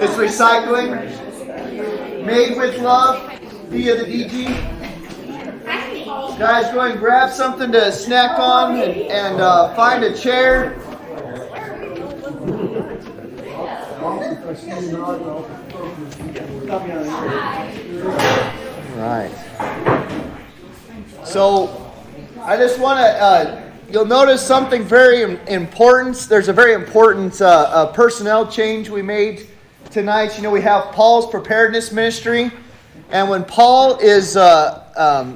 It's recycling, made with love via the DG. Guys, go and grab something to snack on and find a chair. Right. So, I just want to, you'll notice something very important. There's a very important personnel change we made tonight. You know, we have Paul's Preparedness ministry. And when Paul is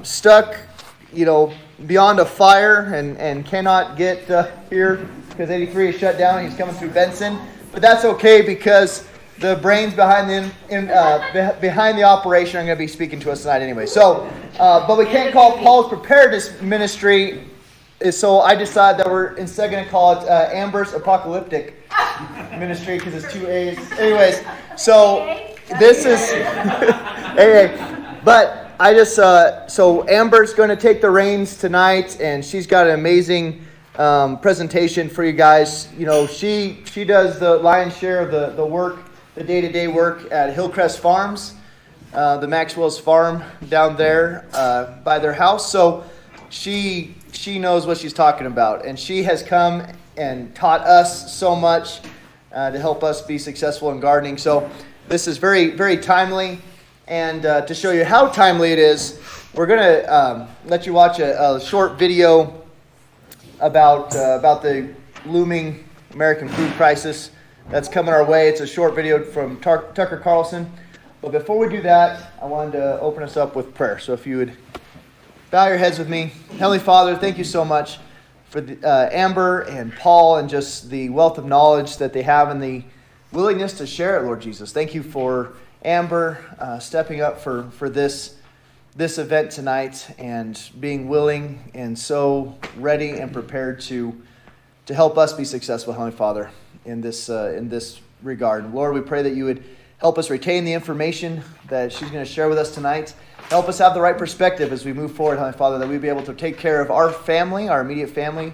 stuck, you know, beyond a fire and cannot get here because 83 is shut down, he's coming through Benson. But that's okay because the brains behind the operation are going to be speaking to us tonight anyway. So, but we can't call Paul's Preparedness ministry. So I decided that we're instead going to call it Amber's Apocalyptic Ministry because it's 2 A's. Anyways, so this is but I just so Amber's going to take the reins tonight, and she's got an amazing presentation for you guys. You know, she does the lion's share of the work, the day-to-day work at Hillcrest Farms, the Maxwell's farm down there by their house. So she knows what she's talking about, and she has come and taught us so much to help us be successful in gardening. So this is very, very timely, and to show you how timely it is, we're going to let you watch a short video about the looming American food crisis that's coming our way. It's a short video from Tucker Carlson. But before we do that, I wanted to open us up with prayer. So if you would bow your heads with me. Heavenly Father, thank you so much for Amber and Paul and just the wealth of knowledge that they have and the willingness to share it, Lord Jesus. Thank you for Amber stepping up for this event tonight and being willing and so ready and prepared to help us be successful, Heavenly Father, in this regard. Lord, we pray that you would help us retain the information that she's going to share with us tonight. Help us have the right perspective as we move forward, Heavenly Father, that we be able to take care of our family, our immediate family,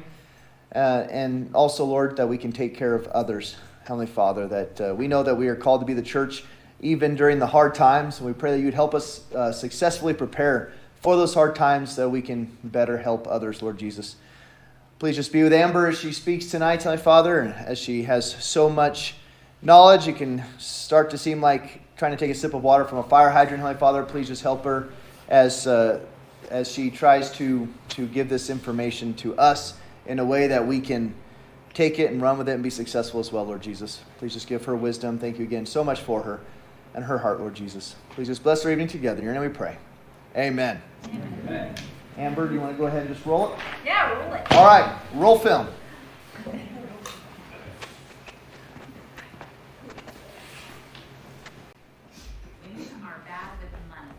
and also, Lord, that we can take care of others, Heavenly Father, that we know that we are called to be the church even during the hard times. And we pray that you'd help us successfully prepare for those hard times so that we can better help others, Lord Jesus. Please just be with Amber as she speaks tonight, Heavenly Father, and as she has so much knowledge, it can start to seem like trying to take a sip of water from a fire hydrant, Heavenly Father. Please just help her as she tries to give this information to us in a way that we can take it and run with it and be successful as well, Lord Jesus. Please just give her wisdom. Thank you again so much for her and her heart, Lord Jesus. Please just bless our evening together. In your name we pray. Amen. Amen. Amber, do you want to go ahead and just roll it? Yeah, roll it. All right, roll film. Are bad with money.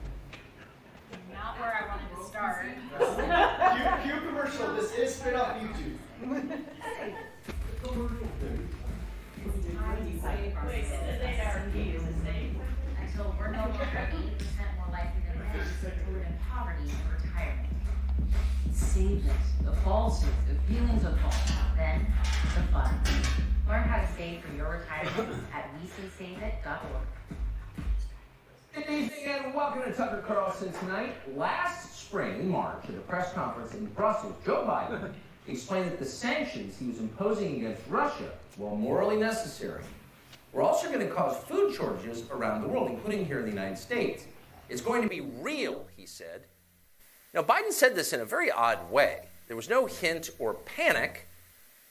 Not where I wanted to start. Cue commercial. This is straight off YouTube. Until we're no longer 80% more likely than men to live in poverty and retirement. Save it. The falsehoods, the feelings of false. Then the fun. Learn how to save for your retirement at WeSaySaveIt.org. Good evening and welcome to Tucker Carlson Tonight. Last spring, in March, at a press conference in Brussels, Joe Biden explained that the sanctions he was imposing against Russia, while morally necessary, were also going to cause food shortages around the world, including here in the United States. It's going to be real, he said. Now, Biden said this in a very odd way. There was no hint or panic,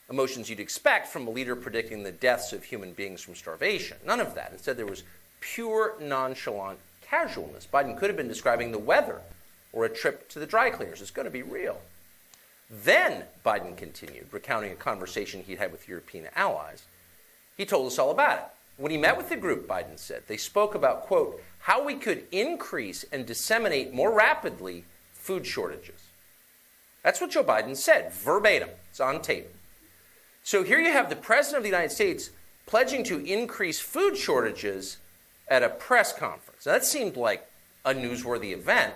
emotions you'd expect from a leader predicting the deaths of human beings from starvation. None of that. Instead, there was pure, nonchalant casualness. Biden could have been describing the weather or a trip to the dry cleaners. It's going to be real. Then, Biden continued, recounting a conversation he'd had with European allies. He told us all about it. When he met with the group, Biden said, they spoke about, quote, how we could increase and disseminate more rapidly food shortages. That's what Joe Biden said, verbatim. It's on tape. So here you have the President of the United States pledging to increase food shortages at a press conference. Now, that seemed like a newsworthy event,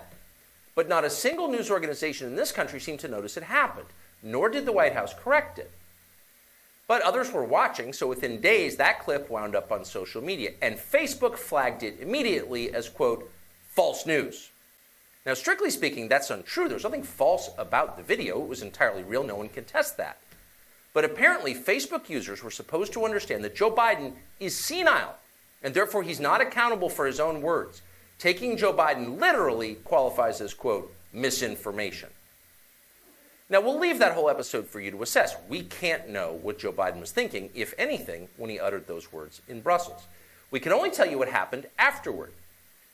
but not a single news organization in this country seemed to notice it happened, nor did the White House correct it. But others were watching, so within days, that clip wound up on social media, and Facebook flagged it immediately as, quote, false news. Now, strictly speaking, that's untrue. There's nothing false about the video. It was entirely real. No one can test that. But apparently, Facebook users were supposed to understand that Joe Biden is senile, and therefore he's not accountable for his own words. Taking Joe Biden literally qualifies as, quote, misinformation. Now, we'll leave that whole episode for you to assess. We can't know what Joe Biden was thinking, if anything, when he uttered those words in Brussels. We can only tell you what happened afterward.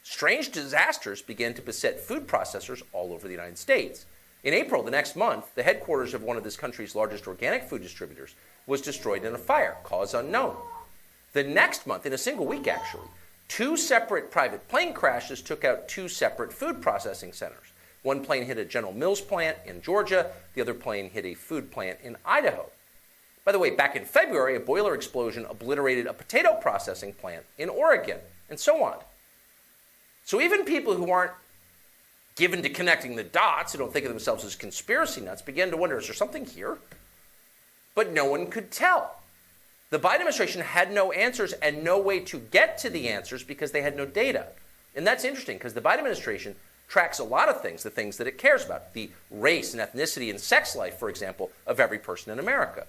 Strange disasters began to beset food processors all over the United States. In April, the next month, the headquarters of one of this country's largest organic food distributors was destroyed in a fire, cause unknown. The next month, in a single week actually, 2 separate private plane crashes took out 2 separate food processing centers. One plane hit a General Mills plant in Georgia. The other plane hit a food plant in Idaho. By the way, back in February, a boiler explosion obliterated a potato processing plant in Oregon, and so on. So even people who aren't given to connecting the dots, who don't think of themselves as conspiracy nuts, began to wonder, is there something here? But no one could tell. The Biden administration had no answers and no way to get to the answers because they had no data. And that's interesting because the Biden administration tracks a lot of things, the things that it cares about, the race and ethnicity and sex life, for example, of every person in America.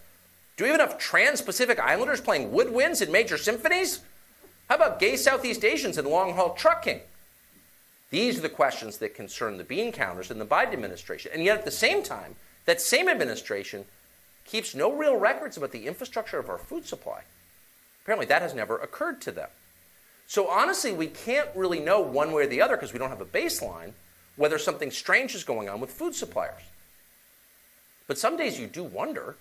Do we have enough trans-Pacific Islanders playing woodwinds in major symphonies? How about gay Southeast Asians in long-haul trucking? These are the questions that concern the bean counters in the Biden administration. And yet at the same time, that same administration keeps no real records about the infrastructure of our food supply. Apparently that has never occurred to them. So honestly, we can't really know one way or the other because we don't have a baseline whether something strange is going on with food suppliers. But some days you do wonder.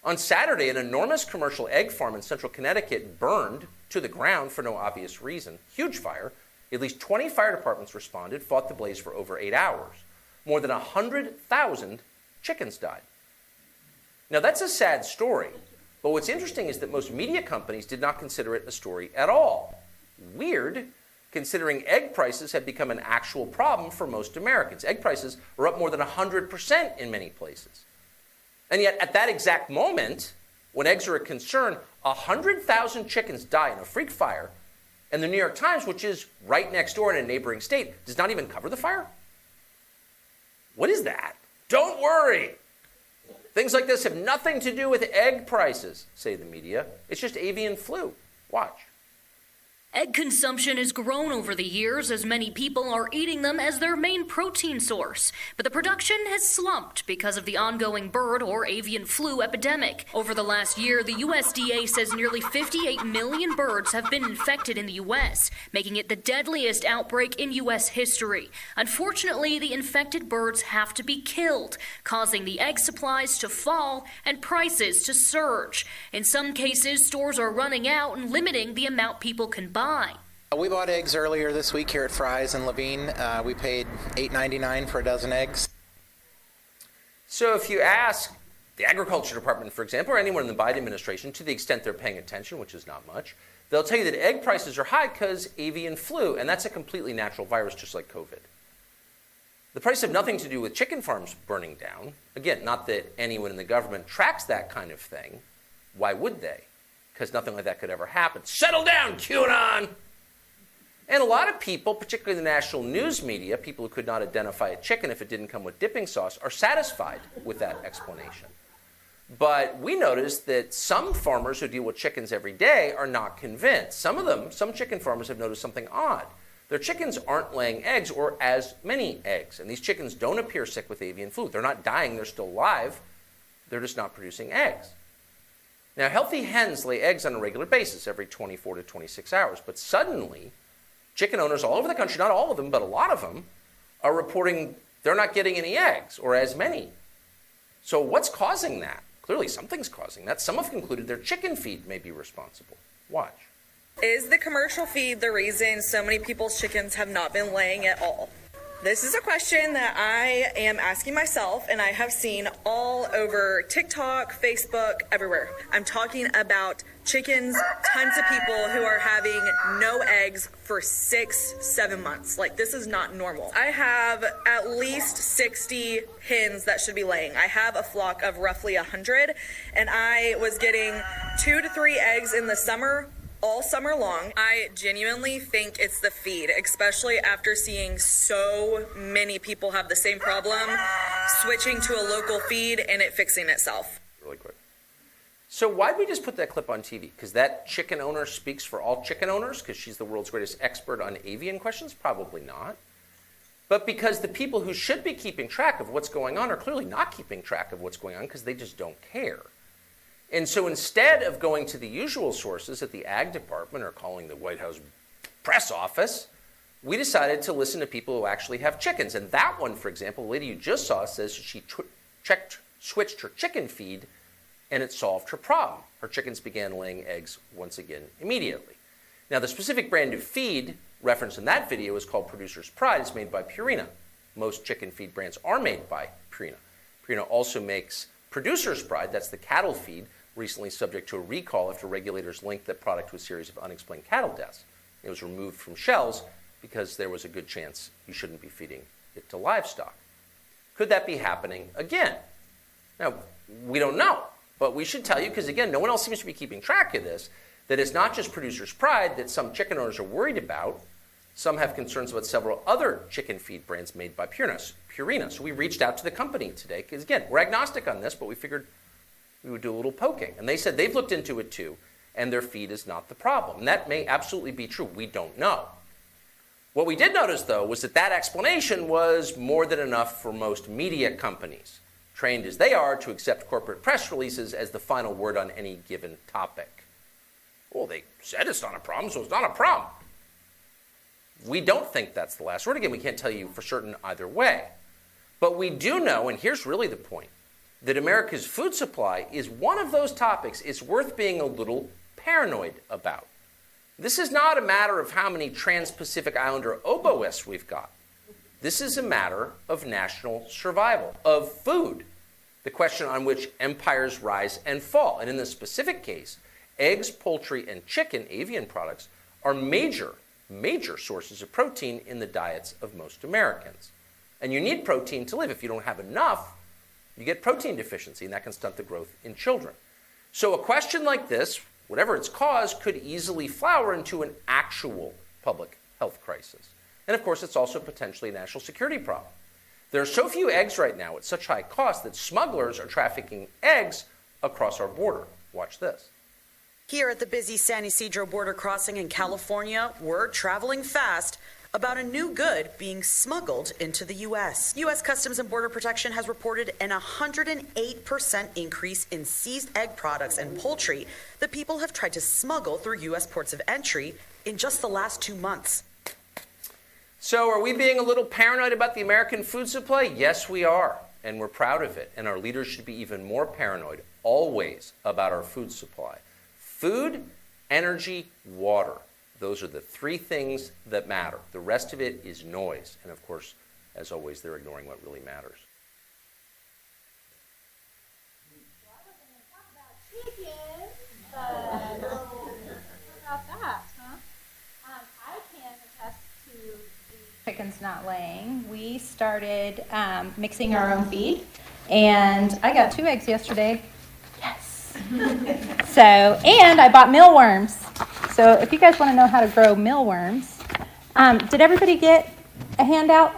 On Saturday, an enormous commercial egg farm in central Connecticut burned to the ground for no obvious reason. Huge fire. At least 20 fire departments responded, fought the blaze for over 8 hours. More than 100,000 chickens died. Now that's a sad story, but what's interesting is that most media companies did not consider it a story at all. Weird, considering egg prices have become an actual problem for most Americans. Egg prices are up more than 100% in many places. And yet, at that exact moment, when eggs are a concern, 100,000 chickens die in a freak fire, and the New York Times, which is right next door in a neighboring state, does not even cover the fire? What is that? Don't worry. Things like this have nothing to do with egg prices, say the media. It's just avian flu. Watch. Egg consumption has grown over the years as many people are eating them as their main protein source. But the production has slumped because of the ongoing bird or avian flu epidemic. Over the last year, the USDA says nearly 58 million birds have been infected in the U.S., making it the deadliest outbreak in U.S. history. Unfortunately, the infected birds have to be killed, causing the egg supplies to fall and prices to surge. In some cases, stores are running out and limiting the amount people can buy. We bought eggs earlier this week here at Fry's in Levine. We paid $8.99 for a dozen eggs. So if you ask the Agriculture Department, for example, or anyone in the Biden administration, to the extent they're paying attention, which is not much, they'll tell you that egg prices are high because avian flu, and that's a completely natural virus just like COVID. The price have nothing to do with chicken farms burning down. Again, not that anyone in the government tracks that kind of thing. Why would they? Because nothing like that could ever happen. Settle down, QAnon! And a lot of people, particularly the national news media, people who could not identify a chicken if it didn't come with dipping sauce, are satisfied with that explanation. But we noticed that some farmers who deal with chickens every day are not convinced. Some chicken farmers have noticed something odd. Their chickens aren't laying eggs or as many eggs. And these chickens don't appear sick with avian flu. They're not dying, they're still alive. They're just not producing eggs. Now, healthy hens lay eggs on a regular basis every 24 to 26 hours, but suddenly, chicken owners all over the country, not all of them, but a lot of them, are reporting they're not getting any eggs or as many. So what's causing that? Clearly something's causing that. Some have concluded their chicken feed may be responsible. Watch. Is the commercial feed the reason so many people's chickens have not been laying at all? This is a question that I am asking myself, and I have seen all over TikTok, Facebook, everywhere. I'm talking about chickens, tons of people who are having no eggs for 6-7 months. Like, this is not normal. I have at least 60 hens that should be laying. I have a flock of roughly 100, and I was getting 2 to 3 eggs in the summer, all summer long. I genuinely think it's the feed, especially after seeing so many people have the same problem, switching to a local feed and it fixing itself. Really quick. So why'd we just put that clip on TV? Because that chicken owner speaks for all chicken owners? Because she's the world's greatest expert on avian questions? Probably not. But because the people who should be keeping track of what's going on are clearly not keeping track of what's going on because they just don't care. And so instead of going to the usual sources at the Ag Department or calling the White House press office, we decided to listen to people who actually have chickens. And that one, for example, the lady you just saw says she switched her chicken feed and it solved her problem. Her chickens began laying eggs once again immediately. Now, the specific brand of feed referenced in that video is called Producer's Pride. It's made by Purina. Most chicken feed brands are made by Purina. Purina also makes Producer's Pride, that's the cattle feed, recently subject to a recall after regulators linked that product to a series of unexplained cattle deaths. It was removed from shelves because there was a good chance you shouldn't be feeding it to livestock. Could that be happening again? Now, we don't know. But we should tell you, because again, no one else seems to be keeping track of this, that it's not just Producer's Pride that some chicken owners are worried about. Some have concerns about several other chicken feed brands made by Purina. So we reached out to the company today, because again, we're agnostic on this, but we figured we would do a little poking. And they said they've looked into it too, and their feed is not the problem. And that may absolutely be true. We don't know. What we did notice, though, was that explanation was more than enough for most media companies, trained as they are to accept corporate press releases as the final word on any given topic. Well, they said it's not a problem, so it's not a problem. We don't think that's the last word. Again, we can't tell you for certain either way. But we do know, and here's really the point, that America's food supply is one of those topics it's worth being a little paranoid about. This is not a matter of how many Trans-Pacific Islander oboists we've got. This is a matter of national survival, of food, the question on which empires rise and fall. And in this specific case, eggs, poultry, and chicken, avian products, are major sources of protein in the diets of most Americans. And you need protein to live. If you don't have enough, you get protein deficiency, and that can stunt the growth in children. So a question like this, whatever its cause, could easily flower into an actual public health crisis. And of course, it's also potentially a national security problem. There are so few eggs right now at such high cost that smugglers are trafficking eggs across our border. Watch this. Here at the busy San Ysidro border crossing in California, we're traveling fast about a new good being smuggled into the U.S. U.S. Customs and Border Protection has reported an 108% increase in seized egg products and poultry that people have tried to smuggle through U.S. ports of entry in just the last 2 months. So are we being a little paranoid about the American food supply? Yes, we are, and we're proud of it. And our leaders should be even more paranoid, always, about our food supply. Food, energy, water. Those are the 3 things that matter. The rest of it is noise. And of course, as always, they're ignoring what really matters. Well, I wasn't going to talk about chicken, but about that, huh? I can attest to the chickens not laying. We started mixing our own feed, and I got 2 eggs yesterday. Yes. And I bought mealworms. So if you guys want to know how to grow mealworms, did everybody get a handout?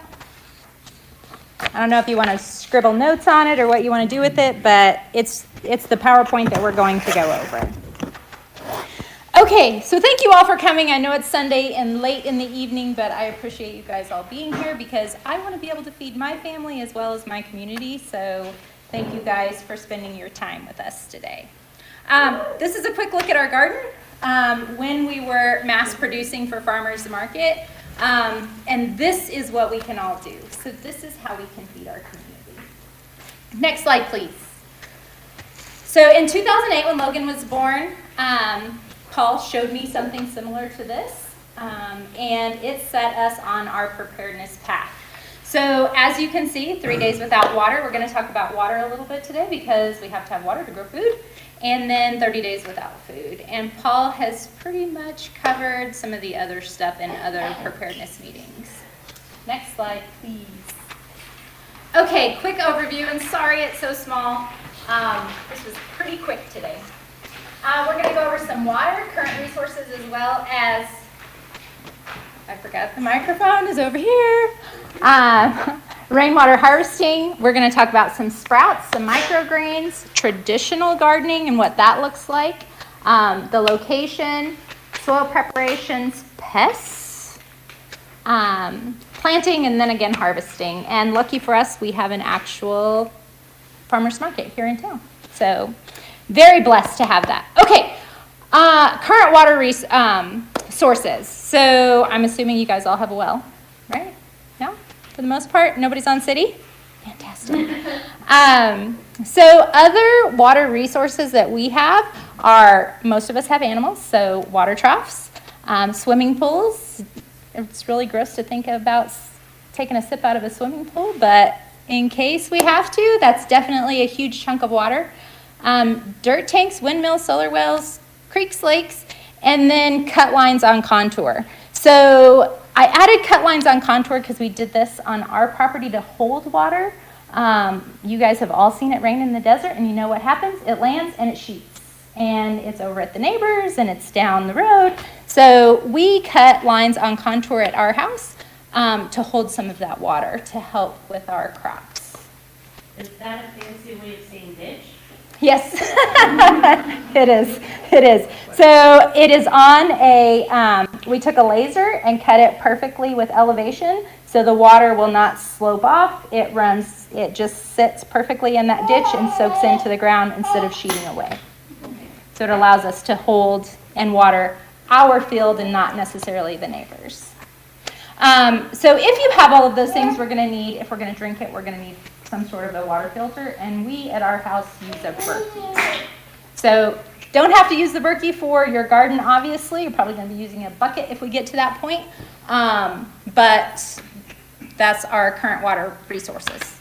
I don't know if you want to scribble notes on it or what you want to do with it, but it's the PowerPoint that we're going to go over. Okay, so thank you all for coming. I know it's Sunday and late in the evening, but I appreciate you guys all being here because I want to be able to feed my family as well as my community. So thank you guys for spending your time with us today. This is a quick look at our garden when we were mass producing for farmers market. And this is what we can all do. So this is how we can feed our community. Next slide, please. So in 2008, when Logan was born, Paul showed me something similar to this, and it set us on our preparedness path. So as you can see, 3 days without water. We're going to talk about water a little bit today because we have to have water to grow food. and then 30 days without food. And Paul has pretty much covered some of the other stuff in other preparedness meetings. Next slide, please. Okay, quick overview, and sorry it's so small. This was pretty quick today. We're going to go over some water, current resources, as well as, I forgot the microphone is over here. Rainwater harvesting. We're going to talk about some sprouts, some microgreens, traditional gardening and what that looks like, the location, soil preparations, pests, planting, and then again harvesting. And lucky for us, we have an actual farmers market here in town. So very blessed to have that. Okay, current water sources. So I'm assuming you guys all have a well, right? No? For the most part, nobody's on city? Fantastic. So other water resources that we have are, most of us have animals, so water troughs, swimming pools. It's really gross to think about taking a sip out of a swimming pool, but in case we have to, that's definitely a huge chunk of water. Dirt tanks, windmills, solar wells, creeks, lakes, and then cut lines on contour. So I added cut lines on contour because we did this on our property to hold water. You guys have all seen it rain in the desert, and you know what happens? It lands and it sheets. And it's over at the neighbors, and it's down the road. So we cut lines on contour at our house to hold some of that water to help with our crops. Is that a fancy way of saying ditch? Yes, it is. It is. So it is on a, we took a laser and cut it perfectly with elevation, so the water will not slope off. It just sits perfectly in that ditch and soaks into the ground instead of sheeting away. So it allows us to hold and water our field and not necessarily the neighbors. So if you have all of those things, we're going to need, if we're going to drink it, we're going to need some sort of a water filter, and we at our house use a Berkey. So don't have to use the Berkey for your garden, obviously. You're probably going to be using a bucket if we get to that point. But that's our current water resources.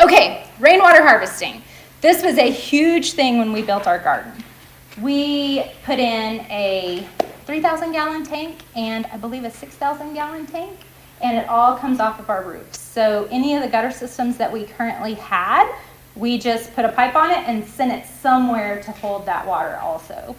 Okay, rainwater harvesting. This was a huge thing when we built our garden. We put in a 3,000-gallon tank and I believe a 6,000-gallon tank, and it all comes off of our roofs. So any of the gutter systems that we currently had, we just put a pipe on it and sent it somewhere to hold that water also.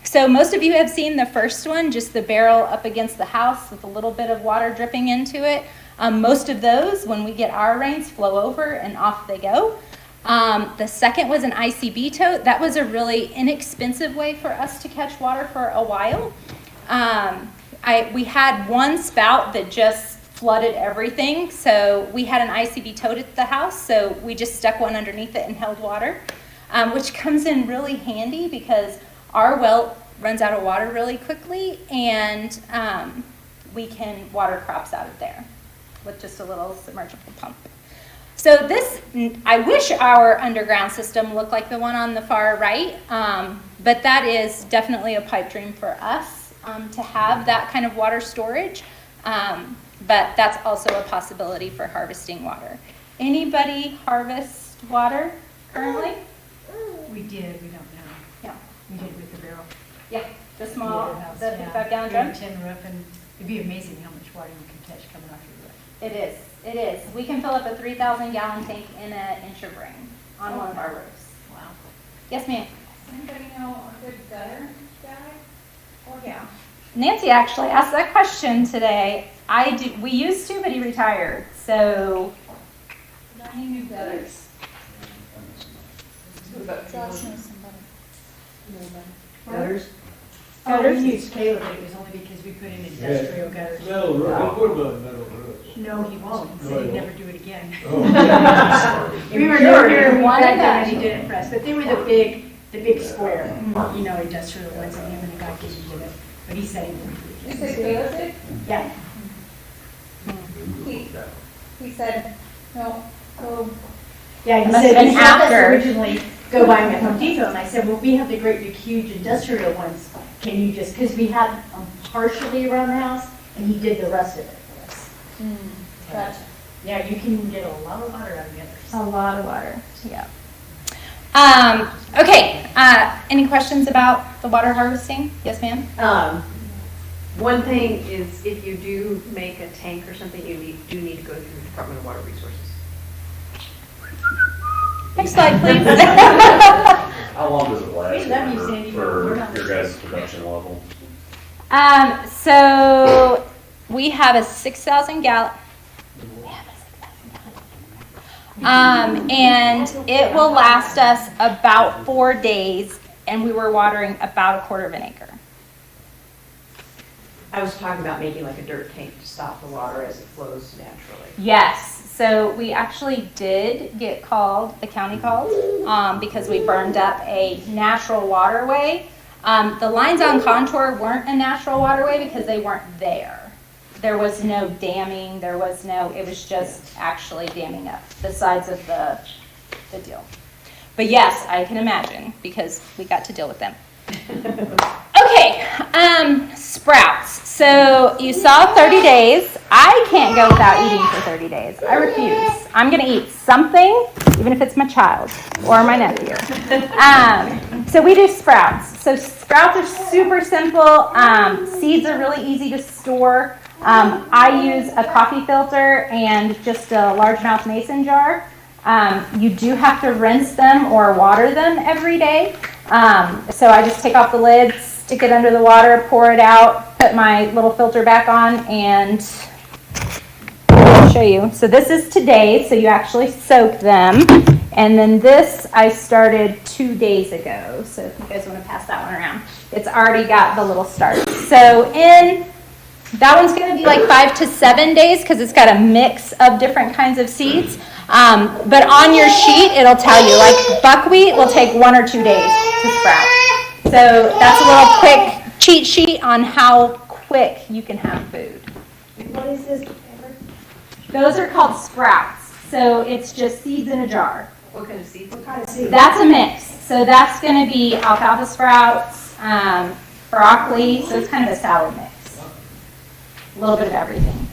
So most of you have seen the first one, just the barrel up against the house with a little bit of water dripping into it. Most of those, when we get our rains, flow over and off they go. The second was an ICB tote. That was a really inexpensive way for us to catch water for a while. We had one spout that just flooded everything, so we had an ICB tote at the house, so we just stuck one underneath it and held water, which comes in really handy because our well runs out of water really quickly, and we can water crops out of there with just a little submergible pump. So this, I wish our underground system looked like the one on the far right, but that is definitely a pipe dream for us to have that kind of water storage, but that's also a possibility for harvesting water. Anybody harvest water currently? We did, we don't know. Yeah. We did with the barrel. Yeah, the small, House, the 55-gallon drum? tin roof, and it'd be amazing how much water you can catch coming off your roof. It is. It is. We can fill up a 3,000-gallon tank in an inch of rain on one of our roofs. Wow. Yes, ma'am. Does anybody know a good gutter guy? Oh, yeah. Nancy actually asked that question today. We used to, but he retired. So, He knew gutters. Josh knows somebody. Gutters? Oh, we used Caleb, but it was only because we put in industrial gutters. Metal roof, they put them on metal roofs. No, he won't. He said he'd never do it again. Oh. We were never here when we got done, and he did it for us. But they were the big square, industrial ones, and him and the guy did it. But he said he wouldn't do it. You said Caleb did? Yeah. He said, no, go. Yeah, he Must said, have been he had us after. originally go buy them at Home Depot, and I said, well, we have the great big huge industrial ones. Can you just, because we had partially around the house, and he did the rest of it for us. Gotcha. Yeah, you can get a lot of water out of the others. A lot of water. Yeah. Okay, any questions about the water harvesting? Yes, ma'am? One thing is if you do make a tank or something, you do need to go through the Department of Water Resources. Next slide, please. How long does it last We love you, Sandy, but we're for not- your guys' production level? So we have a 6,000 gallon. And it will last us about 4 days, and we were watering about 1/4 of an acre. I was talking about making like a dirt tank to stop the water as it flows naturally. Yes, so we actually did get called, the county called, because we burned up a natural waterway. The lines on contour weren't a natural waterway because they weren't there. There was no damming, it was just actually damming up the sides of the deal. But yes, I can imagine because we got to deal with them. Okay, sprouts. So you saw 30 days. I can't go without eating for 30 days. I refuse. I'm going to eat something, even if it's my child or my nephew. So we do sprouts. So sprouts are super simple. Seeds are really easy to store. I use a coffee filter and just a largemouth mason jar. You do have to rinse them or water them every day. So I just take off the lid, stick it under the water, pour it out, put my little filter back on, and I'll show you. So this is today, so you actually soak them. And then this I started 2 days ago. So if you guys want to pass that one around, it's already got the little start. So that one's going to be like 5 to 7 days because it's got a mix of different kinds of seeds. But on your sheet, it'll tell you, like buckwheat will take 1 or 2 days to sprout. So that's a little quick cheat sheet on how quick you can have food. What is this? Those are called sprouts. So it's just seeds in a jar. What kind of seeds? That's a mix. So that's going to be alfalfa sprouts, broccoli. So it's kind of a salad mix. A little bit of everything.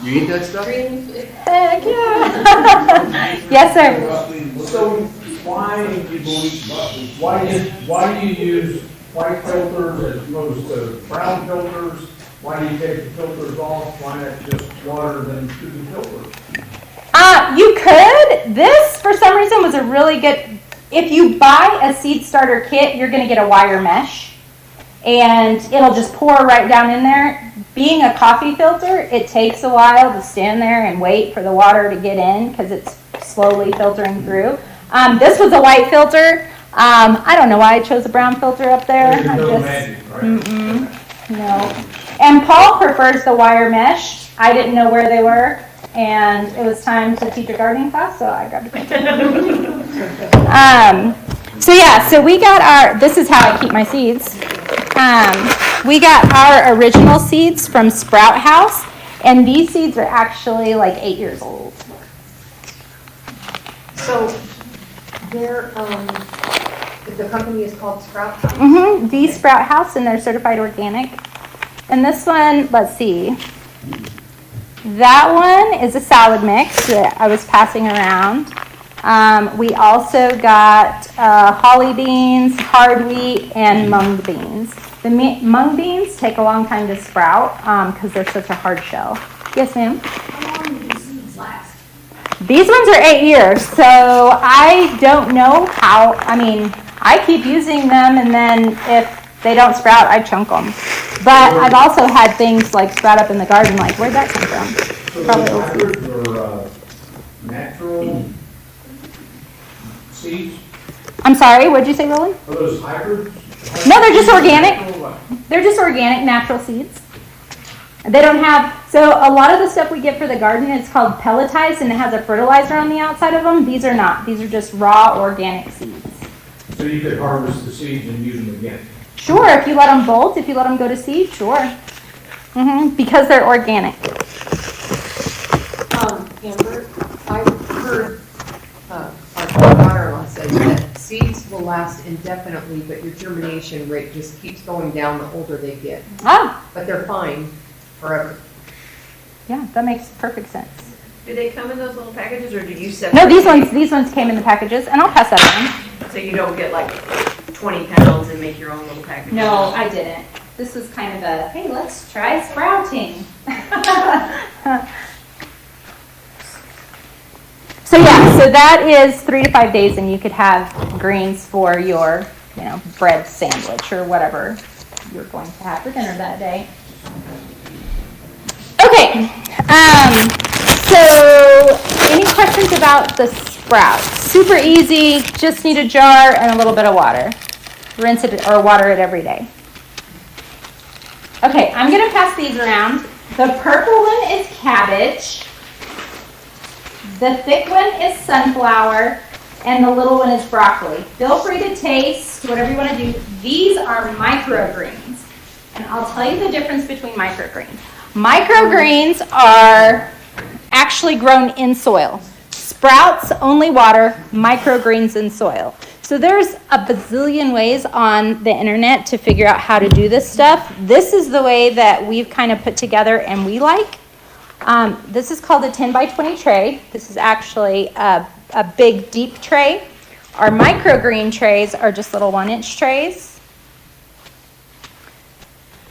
You eat that stuff? Heck yeah. Yes, sir. So why do you use white filters as opposed to brown filters? Why do you take the filters off? Why not just water them through the filters? You could. This, for some reason, was a really good. If you buy a seed starter kit, you're going to get a wire mesh, and it'll just pour right down in there. Being a coffee filter, it takes a while to stand there and wait for the water to get in because it's slowly filtering through. This was a white filter. I don't know why I chose a brown filter up there. No. And Paul prefers the wire mesh. I didn't know where they were, and it was time to teach a gardening class, so I grabbed a filter. So we got this is how I keep my seeds. We got our original seeds from Sprout House, and these seeds are actually like 8 years old. So the company is called Sprout House? Mm-hmm. The Sprout House, and they're certified organic. And this one, let's see. That one is a salad mix that I was passing around. We also got holly beans, hard wheat, and mung beans. The mung beans take a long time to sprout because they're such a hard shell. Yes, ma'am? How long do these seeds last? These ones are 8 years, so I don't know how. I keep using them, and then if they don't sprout, I chunk them. But I've also had things like sprout up in the garden, like, where'd that come from? So Probably those old seeds. hybrids are natural seeds? I'm sorry, what'd you say, Roland? Are those hybrids? No, they're just organic. They're just organic, natural seeds. They don't have, so a lot of the stuff we get for the garden is called pelletized, and it has a fertilizer on the outside of them. These are not. These are just raw organic seeds. So you could harvest the seeds and use them again? Sure, if you let them bolt, if you let them go to seed, sure. Because they're organic. Amber, I've heard our daughter-in-law say that seeds will last indefinitely, but your germination rate just keeps going down the older they get. Ah, But they're fine forever. yeah, that makes perfect sense. Do they come in those little packages, or do you separate? No, these ones came in the packages, and I'll pass that So you don't get like 20 pounds and make your own little package? No, I didn't. This was kind of a, hey, let's try sprouting. So yeah, so that is 3 to 5 days, and you could have greens for your, bread sandwich or whatever you're going to have for dinner that day. Okay, so any questions about the sprouts? Super easy, just need a jar and a little bit of water. Rinse it or water it every day. Okay, I'm going to pass these around. The purple one is cabbage. The thick one is sunflower. And the little one is broccoli. Feel free to taste whatever you want to do. These are microgreens. And I'll tell you the difference between microgreens. Microgreens are actually grown in soil. Sprouts only water, microgreens in soil. So there's a bazillion ways on the internet to figure out how to do this stuff. This is the way that we've kind of put together and we like. This is called a 10 by 20 tray. This is actually a big deep tray. Our microgreen trays are just little 1-inch trays.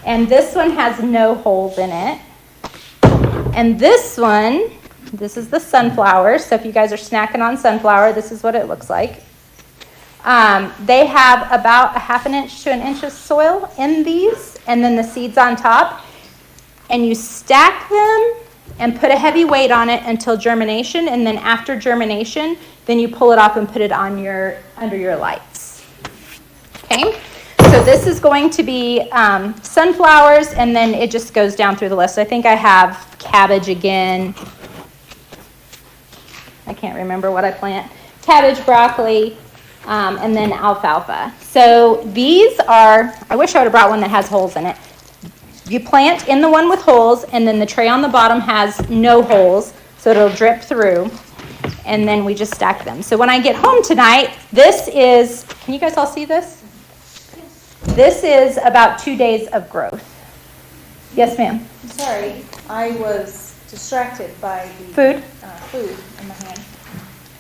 And this one has no holes in it. And this one, this is the sunflower. So if you guys are snacking on sunflower, this is what it looks like. They have about a 1/2 inch to 1 inch of soil in these, and then the seeds on top. And you stack them and put a heavy weight on it until germination, and then after germination, then you pull it off and put it on under your lights. Okay, so this is going to be sunflowers, and then it just goes down through the list. I think I have cabbage again. I can't remember what I plant. Cabbage, broccoli, and then alfalfa. So these are, I wish I would have brought one that has holes in it. You plant in the one with holes, and then the tray on the bottom has no holes, so it'll drip through, and then we just stack them. So when I get home tonight, this is, can you guys all see this? This is about 2 days of growth. Yes, ma'am? Sorry, I was distracted by the Food? Food in my hand.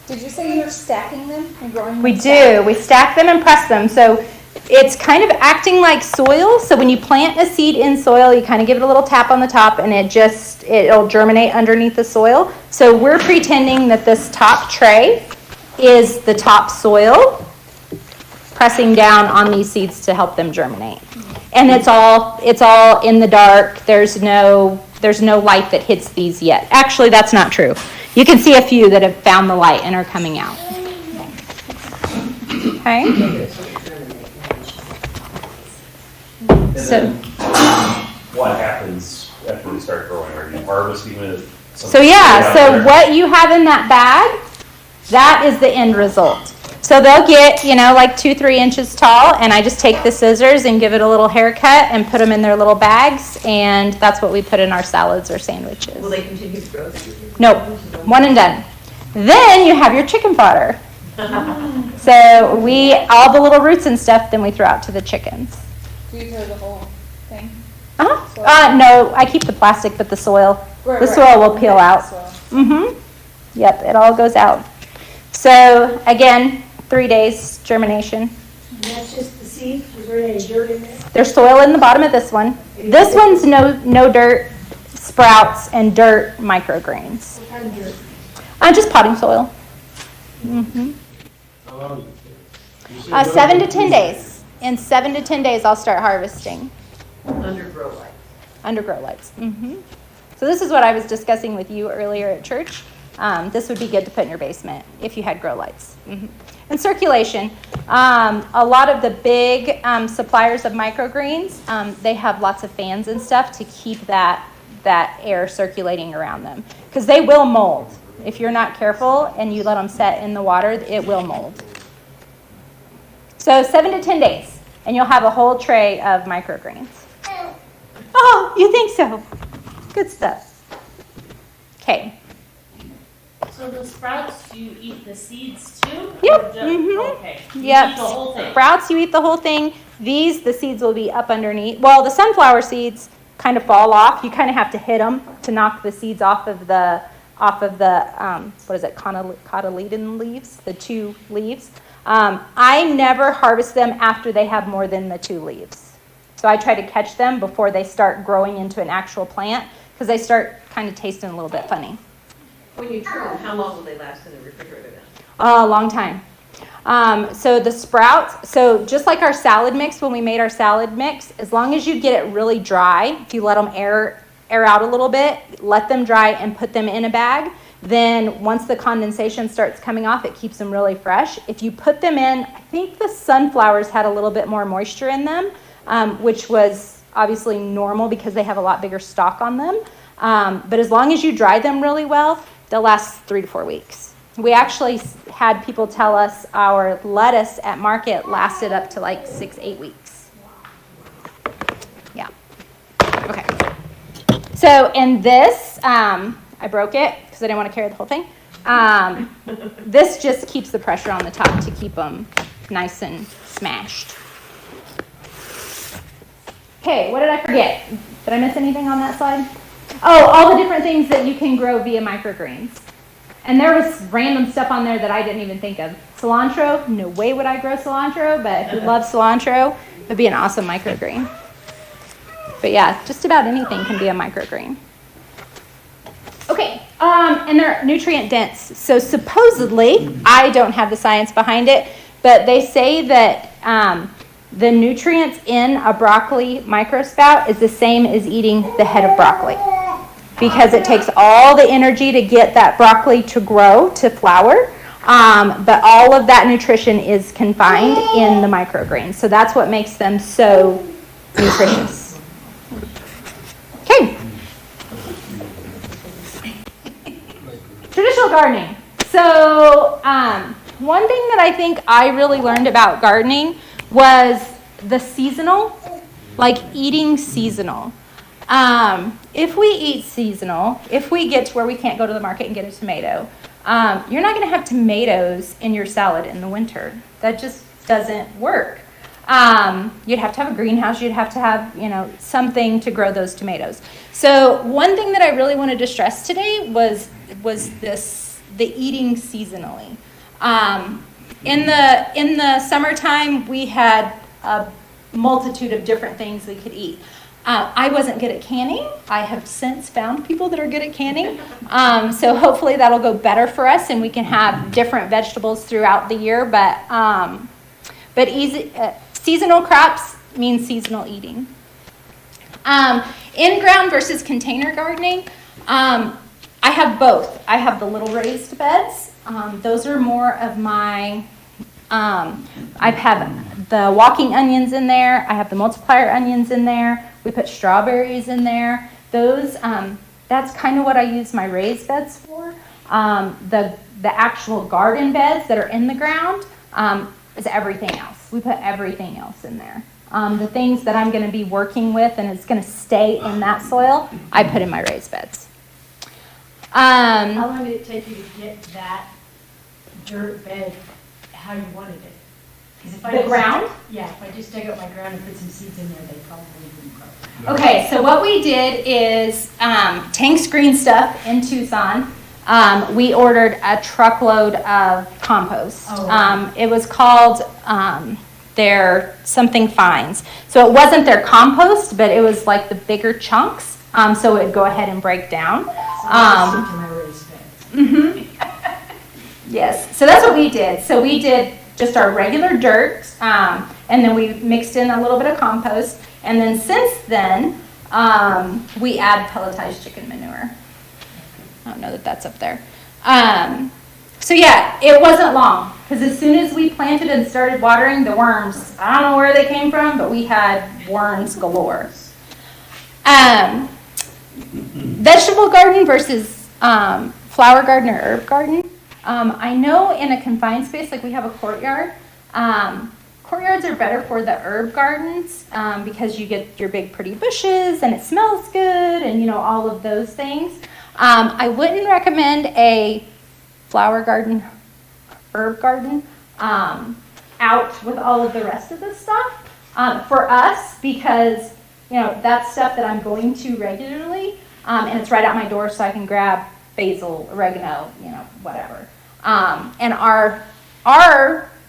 Did you say you're stacking them and growing them? We do. We stack them and press them. So it's kind of acting like soil. So when you plant a seed in soil, you kind of give it a little tap on the top, and it'll germinate underneath the soil. So we're pretending that this top tray is the top soil, pressing down on these seeds to help them germinate. And it's all in the dark. There's no light that hits these yet. Actually, that's not true. You can see a few that have found the light and are coming out. Okay. So what happens after they start growing? Are you harvesting it? So what you have in that bag, that is the end result. So they'll get, like 2-3 inches tall, and I just take the scissors and give it a little haircut and put them in their little bags, and that's what we put in our salads or sandwiches. Will they continue to grow? Nope, one and done. Then you have your chicken fodder. So all the little roots and stuff, then we throw out to the chickens. Do you throw the whole thing? No, I keep the plastic, but the soil. The soil will peel out. Mm-hmm. Yep, it all goes out. So again, 3 days germination. And that's just the seed? Is there any dirt in there? There's soil in the bottom of this one. This one's no dirt, sprouts, and dirt microgreens. What kind of dirt? Just potting soil. Mm-hmm. 7 to 10 days. In 7 to 10 days, I'll start harvesting. Under grow lights. Under grow lights. Mm-hmm. So this is what I was discussing with you earlier at church. This would be good to put in your basement if you had grow lights. Mm-hmm. And circulation. A lot of the big suppliers of microgreens, they have lots of fans and stuff to keep that air circulating around them. Because they will mold. If you're not careful and you let them set in the water, it will mold. So 7 to 10 days, and you'll have a whole tray of microgreens. Oh, you think so? Good stuff. Okay. So the sprouts, you eat the seeds too? Yep. Okay. You Yep. eat the whole thing. Sprouts, you eat the whole thing. The seeds will be up underneath. Well, the sunflower seeds kind of fall off. You kind of have to hit them to knock the seeds off of the cotyledon leaves, the 2 leaves. I never harvest them after they have more than the 2 leaves. So I try to catch them before they start growing into an actual plant, because they start kind of tasting a little bit funny. When you trim them, how long will they last in the refrigerator then? A long time. So the sprouts, so just like our salad mix, when we made our salad mix, as long as you get it really dry, if you let them air out a little bit, let them dry and put them in a bag, then once the condensation starts coming off, it keeps them really fresh. If you put them in, I think the sunflowers had a little bit more moisture in them, which was obviously normal because they have a lot bigger stalk on them. But as long as you dry them really well, they'll last 3 to 4 weeks. We actually had people tell us our lettuce at market lasted up to like 6-8 weeks. Yeah. Okay. So in this, I broke it because I didn't want to carry the whole thing. This just keeps the pressure on the top to keep them nice and smashed. Okay, what did I forget? Did I miss anything on that slide? Oh, all the different things that you can grow via microgreens. And there was random stuff on there that I didn't even think of. Cilantro, no way would I grow cilantro, but if you love cilantro, it'd be an awesome microgreen. But yeah, just about anything can be a microgreen. Okay, and they're nutrient dense. So supposedly, I don't have the science behind it, but they say that the nutrients in a broccoli microsprout is the same as eating the head of broccoli, because it takes all the energy to get that broccoli to grow, to flower, but all of that nutrition is confined in the microgreens. So that's what makes them so nutritious. Okay. Traditional gardening. So one thing that I think I really learned about gardening was the seasonal, like eating seasonal. If we eat seasonal, if we get to where we can't go to the market and get a tomato, you're not going to have tomatoes in your salad in the winter. That just doesn't work. You'd have to have a greenhouse. You'd have to have, something to grow those tomatoes. So one thing that I really wanted to stress today was the eating seasonally. In the summertime, we had a multitude of different things we could eat. I wasn't good at canning. I have since found people that are good at canning. So hopefully that'll go better for us and we can have different vegetables throughout the year. But seasonal crops means seasonal eating. In-ground versus container gardening, I have both. I have the little raised beds. Those are more of my, I have the walking onions in there. I have the multiplier onions in there. We put strawberries in there. Those, that's kind of what I use my raised beds for. The actual garden beds that are in the ground is everything else. We put everything else in there. The things that I'm going to be working with and it's going to stay in that soil, I put in my raised beds. How long did it take you to get that dirt bed how you wanted it? The ground? Yeah, if I just dig up my ground and put some seeds in there, they probably wouldn't grow. Okay, so what we did is Tank's Green Stuff in Tucson. We ordered a truckload of compost. Oh, wow. It was called their something fines. So it wasn't their compost, but it was like the bigger chunks. So it would go ahead and break down. Yes, so that's what we did. So we did just our regular dirt, and then we mixed in a little bit of compost. And then since then, we add pelletized chicken manure. I don't know that that's up there. So yeah, it wasn't long, because as soon as we planted and started watering, the worms, I don't know where they came from, but we had worms galore. Vegetable garden versus flower garden or herb garden. I know in a confined space, like we have a courtyard, courtyards are better for the herb gardens because you get your big pretty bushes and it smells good and all of those things. I wouldn't recommend a flower garden, herb garden out with all of the rest of this stuff for us, because that's stuff that I'm going to regularly, and it's right out my door, so I can grab basil, oregano, whatever. And our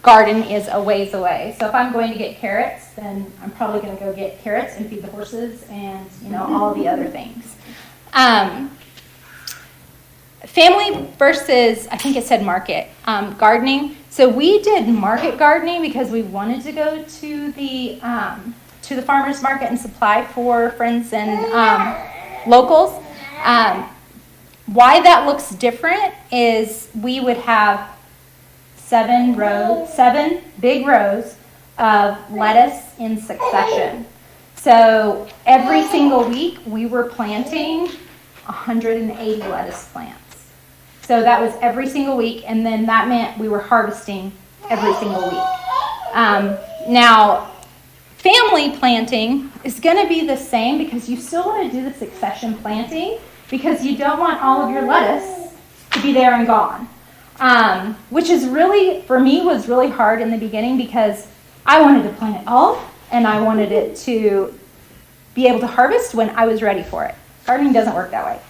garden is a ways away. So if I'm going to get carrots, then I'm probably going to go get carrots and feed the horses and, all the other things. Family versus, I think it said market, gardening. So we did market gardening because we wanted to go to the farmers market and supply for friends and locals. Why that looks different is we would have 7 big rows of lettuce in succession. So every single week we were planting 180 lettuce plants. So that was every single week, and then that meant we were harvesting every single week. Now, family planting is going to be the same because you still want to do the succession planting because you don't want all of your lettuce to be there and gone. Which is really, for me, was really hard in the beginning because I wanted to plant it all and I wanted it to be able to harvest when I was ready for it. Gardening doesn't work that way.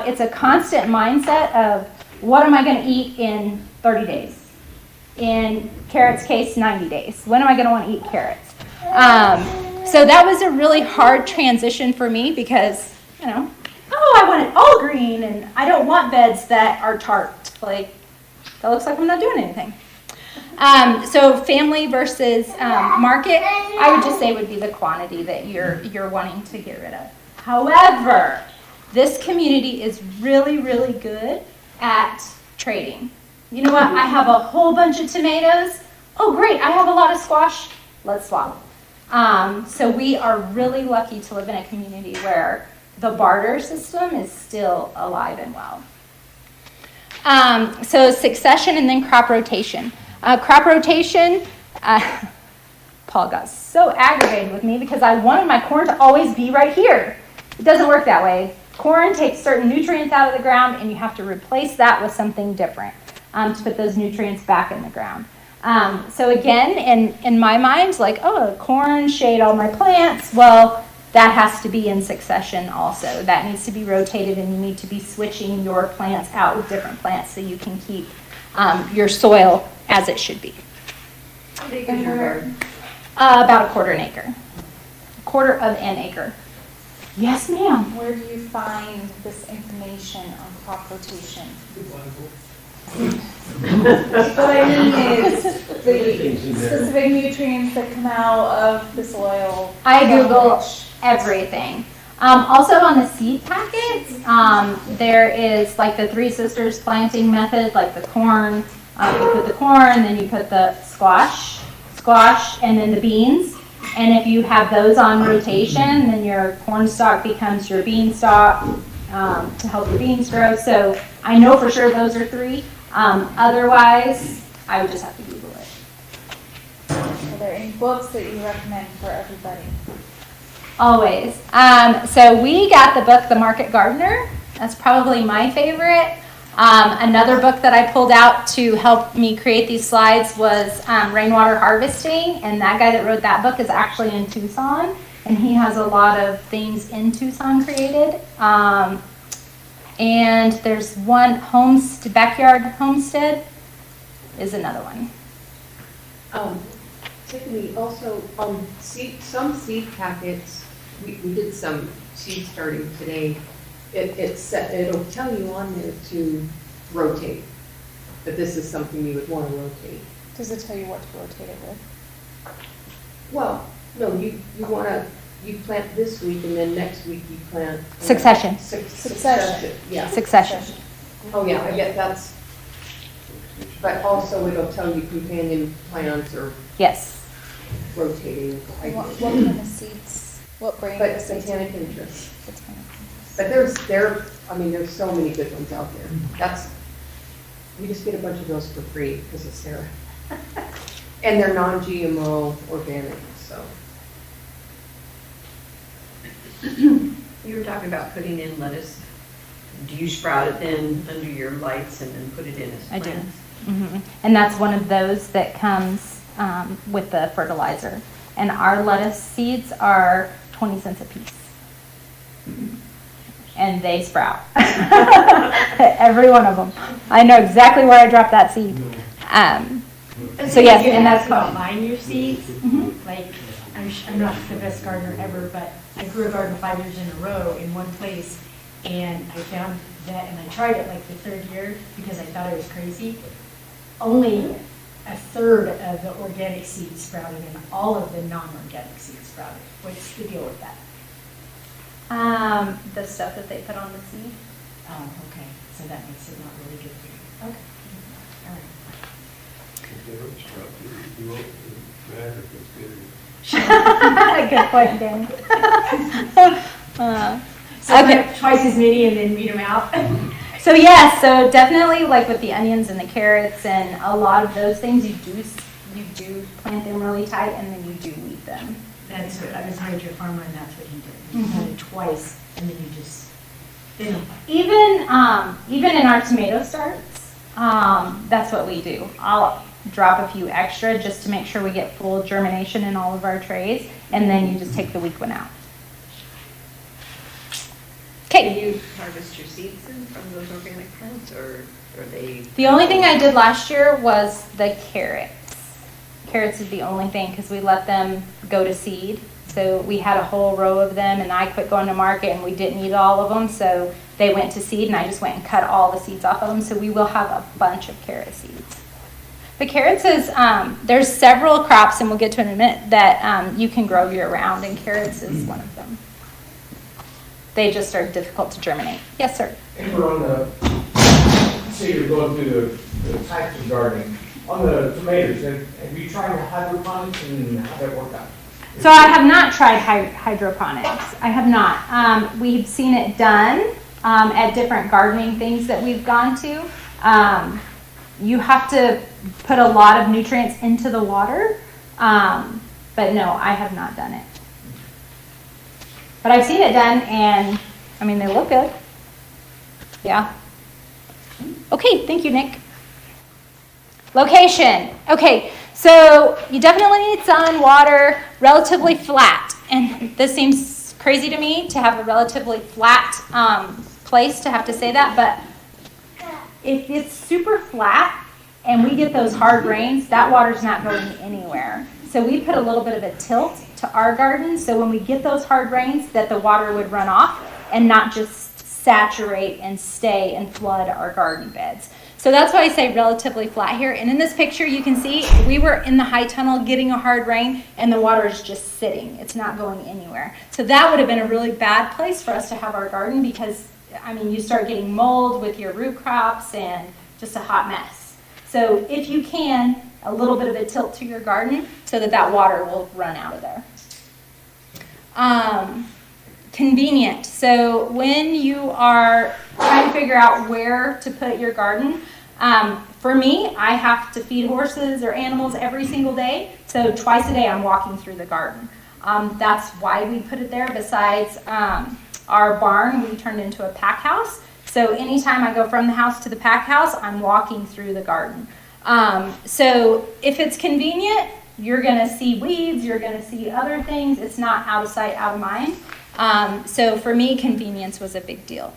It's a constant mindset of what am I going to eat in 30 days? In carrots' case, 90 days. When am I going to want to eat carrots? So that was a really hard transition for me because, I want it all green and I don't want beds that are tarped. Like, that looks like I'm not doing anything. So family versus market, I would just say would be the quantity that you're wanting to get rid of. However, this community is really, really good at trading. You know what? I have a whole bunch of tomatoes. Oh, great. I have a lot of squash. Let's swap. So we are really lucky to live in a community where the barter system is still alive and well. So succession and then crop rotation. Crop rotation, Paul got so aggravated with me because I wanted my corn to always be right here. It doesn't work that way. Corn takes certain nutrients out of the ground and you have to replace that with something different to put those nutrients back in the ground. So again, in my mind, corn shade all my plants. Well, that has to be in succession also. That needs to be rotated and you need to be switching your plants out with different plants so you can keep your soil as it should be. How big is your garden? About a quarter of an acre. Yes, ma'am. Where do you find this information on crop rotation? What I mean is the specific nutrients that come out of the soil. I Google everything. Also on the seed packets, there is like the Three Sisters planting method, like the corn. You put the corn, then you put the squash, and then the beans. And if you have those on rotation, then your corn stalk becomes your bean stalk to help your beans grow. So I know for sure those are 3. Otherwise, I would just have to Google it. Are there any books that you recommend for everybody? Always. So we got the book, The Market Gardener. That's probably my favorite. Another book that I pulled out to help me create these slides was Rainwater Harvesting, and that guy that wrote that book is actually in Tucson, and he has a lot of things in Tucson created. And there's one, Backyard Homestead is another one. Tiffany, also on some seed packets, we did some seed starting today. It'll tell you on there to rotate, that this is something you would want to rotate. Does it tell you what to rotate it with? Well, no, you plant this week and then next week you plant. Succession. Succession. Yeah. Succession. Oh yeah, I get that's. But also it'll tell you companion plants or. Yes. Rotating. What kind of seeds? What brand? But botanic interest. But there's so many good ones out there. We just get a bunch of those for free because it's there. And they're non-GMO organic, so. You were talking about putting in lettuce. Do you sprout it then under your lights and then put it in as plants? I do. Mm-hmm. And that's one of those that comes with the fertilizer. And our lettuce seeds are 20 cents a piece. And they sprout. Every one of them. I know exactly where I dropped that seed. So yes, and that's about called. buying your seeds. Mhm. Like, I'm not the best gardener ever, but I grew a garden 5 years in a row in one place, and I found that, and I tried it like the third year because I thought I was crazy. Only a third of the organic seeds sprouted, and all of the non-organic seeds sprouted. What's the deal with that? The stuff that they put on the seed. Oh, okay. So that makes it not really good for you. Okay. All right. Good point, Dan. So Okay. twice as many and then weed them out. So yes, so definitely like with the onions and the carrots and a lot of those things, you do plant them really tight and then you do weed them. That's what, I was married to a farmer and that's what he did. He planted twice and then you just thin them. Even in our tomato starts, that's what we do. I'll drop a few extra just to make sure we get full germination in all of our trays, and then you just take the weak one out. Okay. Do you harvest your seeds then from those organic plants, or are they? The only thing I did last year was the carrots. Carrots is the only thing because we let them go to seed. So we had a whole row of them, and I quit going to market, and we didn't eat all of them. So they went to seed, and I just went and cut all the seeds off of them. So we will have a bunch of carrot seeds. But carrots is, there's several crops, and we'll get to in a minute, that you can grow year-round, and carrots is one of them. They just are difficult to germinate. Yes, sir? Amber, on the, say you're going through the types of gardening, on the tomatoes, have you tried hydroponics and how'd that work out? So I have not tried hydroponics. I have not. We've seen it done at different gardening things that we've gone to. You have to put a lot of nutrients into the water, but no, I have not done it. But I've seen it done, and I mean, they look good. Yeah. Okay, thank you, Nick. Location. Okay, so you definitely need sun, water, relatively flat. And this seems crazy to me to have a relatively flat place to have to say that, but if it's super flat and we get those hard rains, that water's not going anywhere. So we put a little bit of a tilt to our garden, so when we get those hard rains, that the water would run off and not just saturate and stay and flood our garden beds. So that's why I say relatively flat here. And in this picture, you can see we were in the high tunnel getting a hard rain, and the water is just sitting. It's not going anywhere. So that would have been a really bad place for us to have our garden because, I mean, you start getting mold with your root crops and just a hot mess. So if you can, a little bit of a tilt to your garden so that that water will run out of there. Convenient. So when you are trying to figure out where to put your garden, for me, I have to feed horses or animals every single day. So twice a day I'm walking through the garden. That's why we put it there. Besides our barn, we turned into a pack house. So anytime I go from the house to the pack house, I'm walking through the garden. So if it's convenient, you're going to see weeds, you're going to see other things. It's not out of sight, out of mind. So for me, convenience was a big deal.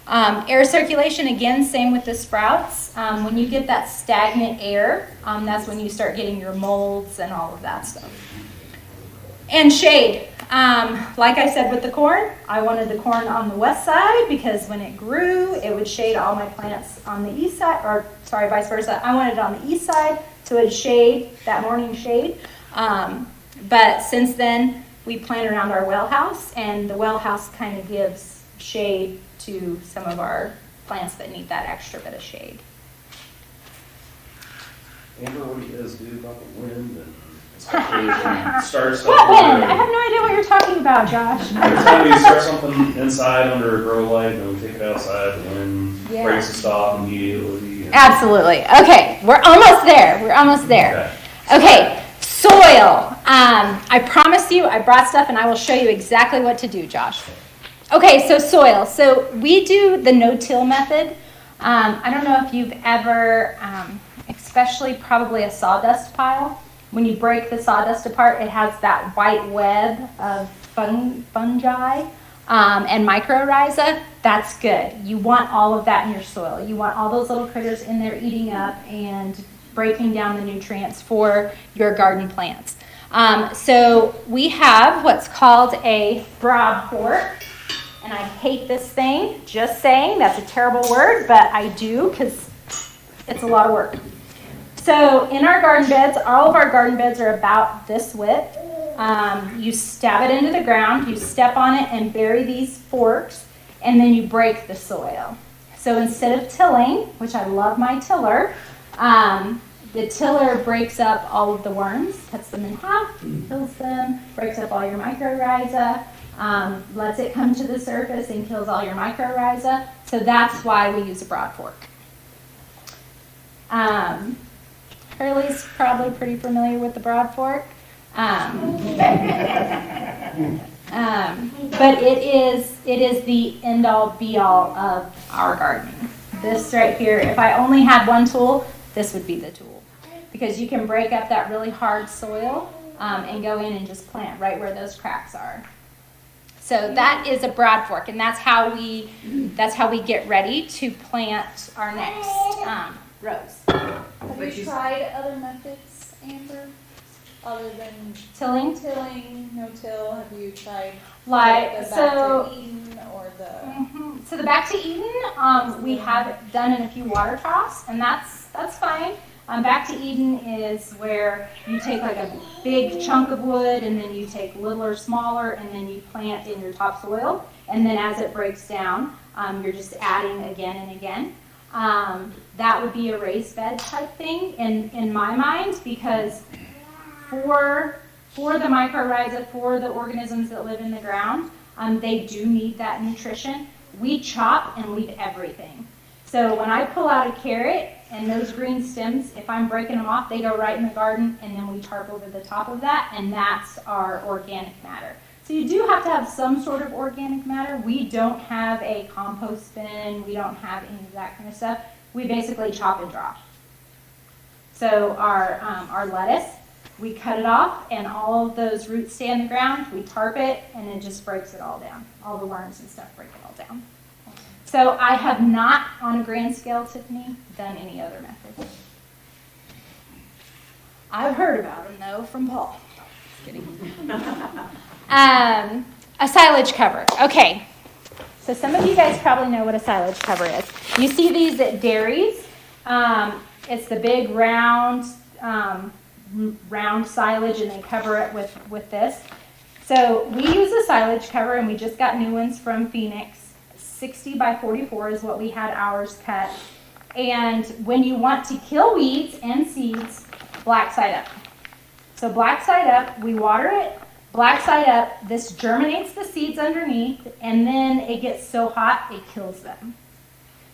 Air circulation, again, same with the sprouts. When you get that stagnant air, that's when you start getting your molds and all of that stuff. And shade. Like I said with the corn, I wanted the corn on the west side because when it grew, it would shade all my plants on the east side, or sorry, vice versa. I wanted it on the east side, so it would shade, that morning shade. But since then, we plant around our well house, and the well house kind of gives shade to some of our plants that need that extra bit of shade. Amber, what do you guys do about the wind and especially if you start What wind? something? I have no idea what you're talking about, Josh. Every time you start something inside under a grow light and we take it outside, the wind Yeah. breaks the stalk immediately. Absolutely. Okay, we're almost there. We're almost there. Okay, soil. I promise you, I brought stuff and I will show you exactly what to do, Josh. Okay, so soil. So we do the no-till method. I don't know if you've ever, especially probably a sawdust pile. When you break the sawdust apart, it has that white web of fungi and mycorrhiza. That's good. You want all of that in your soil. You want all those little critters in there eating up and breaking down the nutrients for your garden plants. So we have what's called a broad fork, and I hate this thing, just saying, that's a terrible word, but I do because it's a lot of work. So in our garden beds, all of our garden beds are about this width. You stab it into the ground, you step on it and bury these forks, and then you break the soil. So instead of tilling, which I love my tiller, the tiller breaks up all of the worms, cuts them in half, kills them, breaks up all your mycorrhiza, lets it come to the surface and kills all your mycorrhiza. So that's why we use a broad fork. Hurley's probably pretty familiar with the broad fork. But it is the end-all, be-all of our gardening. This right here, if I only had one tool, this would be the tool. Because you can break up that really hard soil and go in and just plant right where those cracks are. So that is a broad fork, and that's how we get ready to plant our next rows. Have you tried other methods, Amber? Other than tilling, no-till, have you tried the back to Eden or the? So the back to Eden, we have done in a few water troughs, and that's fine. Back to Eden is where you take like a big chunk of wood, and then you take littler, smaller, and then you plant in your topsoil, and then as it breaks down, you're just adding again and again. That would be a raised bed type thing in my mind, because for the mycorrhiza, for the organisms that live in the ground, they do need that nutrition. We chop and leave everything. So when I pull out a carrot and those green stems, if I'm breaking them off, they go right in the garden, and then we tarp over the top of that, and that's our organic matter. So you do have to have some sort of organic matter. We don't have a compost bin. We don't have any of that kind of stuff. We basically chop and drop. So our lettuce, we cut it off, and all of those roots stay in the ground. We tarp it, and it just breaks it all down. All the worms and stuff break it all down. So I have not, on a grand scale, Tiffany, done any other method. I've heard about them, though, from Paul. Just kidding. A silage cover. Okay. So some of you guys probably know what a silage cover is. You see these at dairies. It's the big round silage, and they cover it with this. So we use a silage cover, and we just got new ones from Phoenix. 60 by 44 is what we had ours cut. And when you want to kill weeds and seeds, black side up. So black side up, we water it. Black side up, this germinates the seeds underneath, and then it gets so hot it kills them.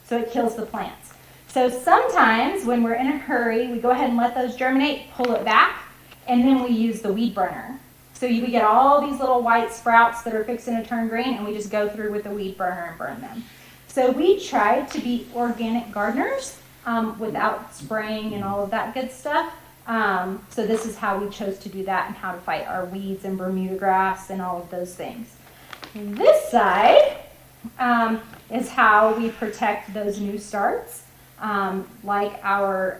So it kills the plants. So sometimes when we're in a hurry, we go ahead and let those germinate, pull it back, and then we use the weed burner. So we get all these little white sprouts that are fixing to turn green, and we just go through with the weed burner and burn them. So we tried to be organic gardeners without spraying and all of that good stuff. So this is how we chose to do that, and how to fight our weeds and Bermuda grass and all of those things. This side is how we protect those new starts, like our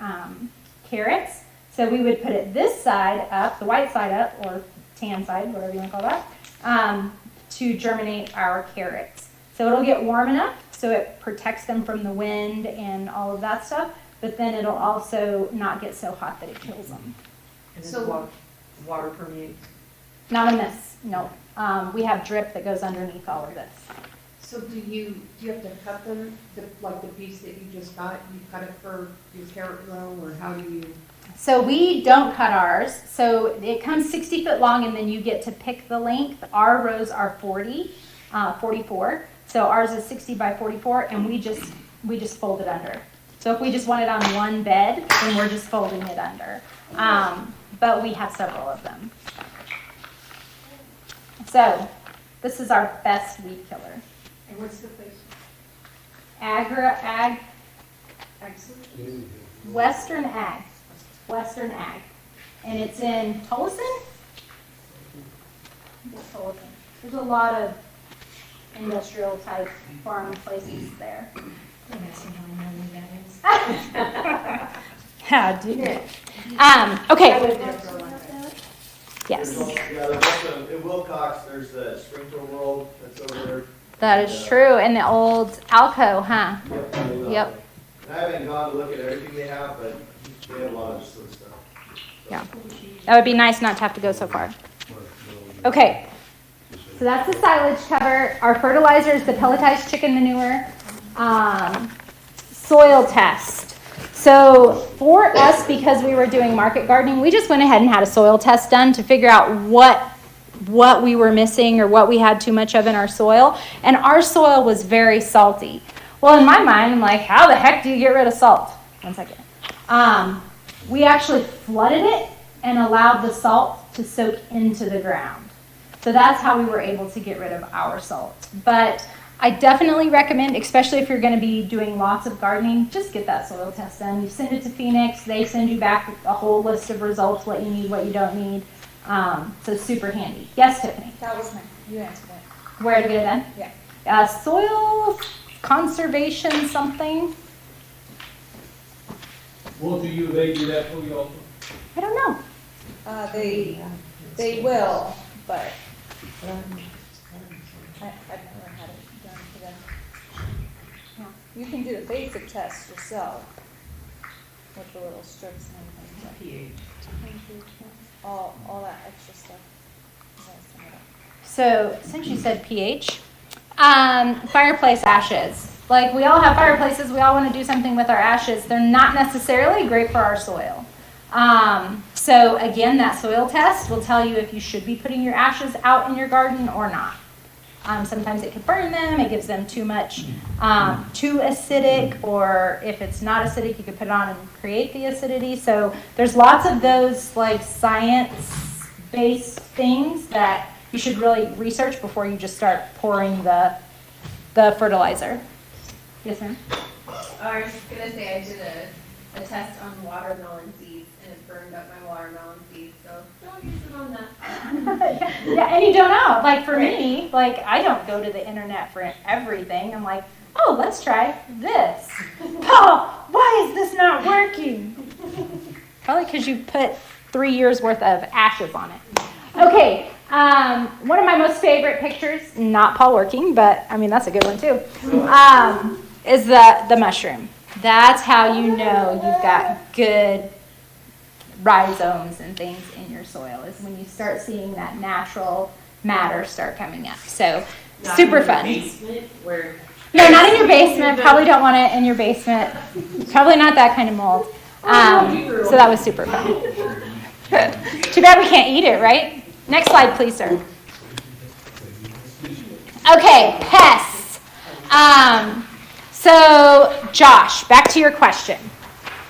carrots. So we would put it this side up, the white side up, or tan side, whatever you want to call that, to germinate our carrots. So it'll get warm enough so it protects them from the wind and all of that stuff, but then it'll also not get so hot that it kills them. And so water permeates? Not in this, no. We have drip that goes underneath all of this. So do you have to cut them, like the piece that you just got, you cut it for your carrot row, or how do you? So we don't cut ours. So it comes 60 foot long, and then you get to pick the length. Our rows are 44. So ours is 60 by 44, and we just fold it under. So if we just want it on one bed, then we're just folding it under. But we have several of them. So this is our best weed killer. And what's the place? Western Ag. And it's in Tolleson? It's Tolleson. There's a lot of industrial type farm places there. Yeah, do it. Okay. Yes. Yeah, there's also, in Wilcox, there's the Sprinkler World that's over there. That is true. In the old Alco, huh? Yep. And I haven't gone to look at everything they have, but they have a lot of this sort of stuff. Yeah. That would be nice not to have to go so far. Okay. So that's the silage cover. Our fertilizer is the pelletized chicken manure. Soil test. So for us, because we were doing market gardening, we just went ahead and had a soil test done to figure out what we were missing or what we had too much of in our soil. And our soil was very salty. Well, in my mind, I'm like, how the heck do you get rid of salt? One second. We actually flooded it and allowed the salt to soak into the ground. So that's how we were able to get rid of our salt. But I definitely recommend, especially if you're going to be doing lots of gardening, just get that soil test done. You send it to Phoenix. They send you back a whole list of results, what you need, what you don't need. So super handy. Yes, Tiffany? That was you answered it. Where to get it done? Yeah. Soil conservation something. Won't the U of A do that for you also? I don't know. They will, but I've never had it done for them. Yeah. You can do the basic test yourself with the little strips and everything. All that extra stuff. So since you said pH, fireplace ashes. Like we all have fireplaces, we all want to do something with our ashes. They're not necessarily great for our soil. So again, that soil test will tell you if you should be putting your ashes out in your garden or not. Sometimes it could burn them, it gives them too much, too acidic, or if it's not acidic, you could put it on and create the acidity. So there's lots of those like science-based things that you should really research before you just start pouring the fertilizer. Yes, ma'am? I was just gonna say I did a test on watermelon seeds and it burned up my watermelon seeds, so don't use it on that. Yeah, and you don't know. Like for me, like I don't go to the internet for everything. I'm like, oh, let's try this. Oh, why is this not working? Probably because you put 3 years worth of ashes on it. Okay, one of my most favorite pictures, not Paul working, but I mean that's a good one too, is the mushroom. That's how you know you've got good rhizomes and things in your soil, is when you start seeing that natural matter start coming up. So super fun. No, not in your basement. Probably don't want it in your basement. Probably not that kind of mold. So that was super fun. Too bad we can't eat it, right? Next slide, please, sir. Okay, pests. So, Josh, back to your question.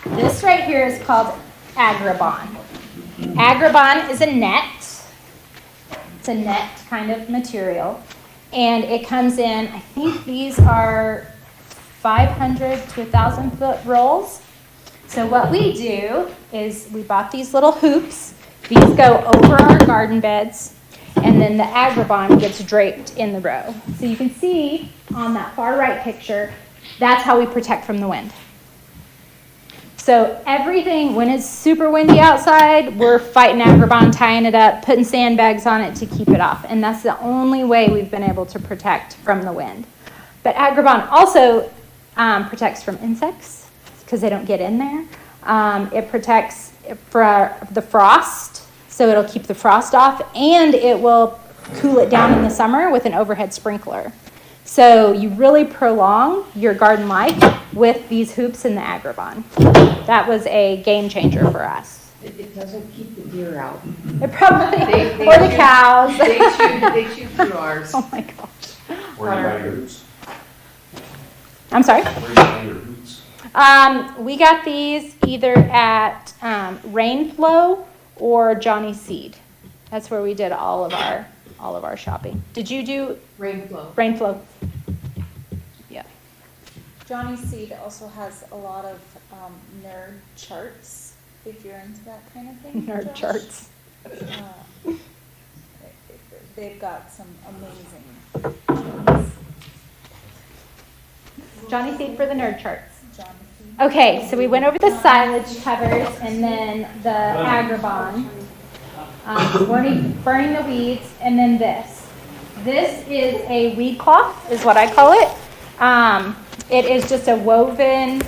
This right here is called Agribon. Agribon is a net. It's a net kind of material. And it comes in, I think these are 500 to 1,000 foot rolls. So what we do is we bought these little hoops. These go over our garden beds, and then the Agribon gets draped in the row. So you can see on that far right picture, that's how we protect from the wind. So everything, when it's super windy outside, we're fighting Agribon, tying it up, putting sandbags on it to keep it off. And that's the only way we've been able to protect from the wind. But Agribon also protects from insects because they don't get in there. It protects for the frost, so it'll keep the frost off, and it will cool it down in the summer with an overhead sprinkler. So you really prolong your garden life with these hoops and the Agribon. That was a game changer for us. It doesn't keep the deer out. It probably, or the cows. They chew through ours. Oh my gosh. Where do you buy your hoops? I'm sorry? Where do you buy your hoops? We got these either at Rainflow or Johnny Seed. That's where we did all of our shopping. Did you do Rainflow? Rainflow. Yeah. Johnny Seed also has a lot of nerd charts, if you're into that kind of thing. Nerd charts. They've got some amazing charts. Johnny Seed for the nerd charts. Johnny Seed. Okay, so we went over the silage covers and then the agribon, burning the weeds, and then this. This is a weed cloth, is what I call it. It is just a woven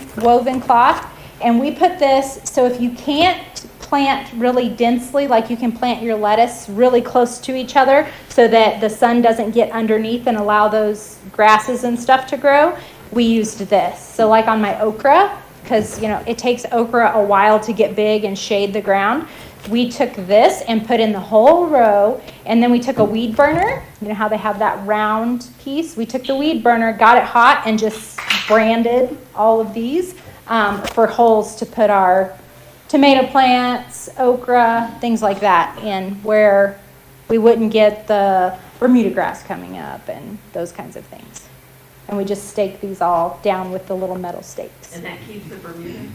cloth, and we put this, so if you can't plant really densely, like you can plant your lettuce really close to each other so that the sun doesn't get underneath and allow those grasses and stuff to grow, we used this. So like on my okra, because it takes okra a while to get big and shade the ground, we took this and put in the whole row, and then we took a weed burner. You know how they have that round piece? We took the weed burner, got it hot, and just branded all of these for holes to put our tomato plants, okra, things like that in, where we wouldn't get the Bermuda grass coming up and those kinds of things. And we just stake these all down with the little metal stakes. And that keeps the Bermuda?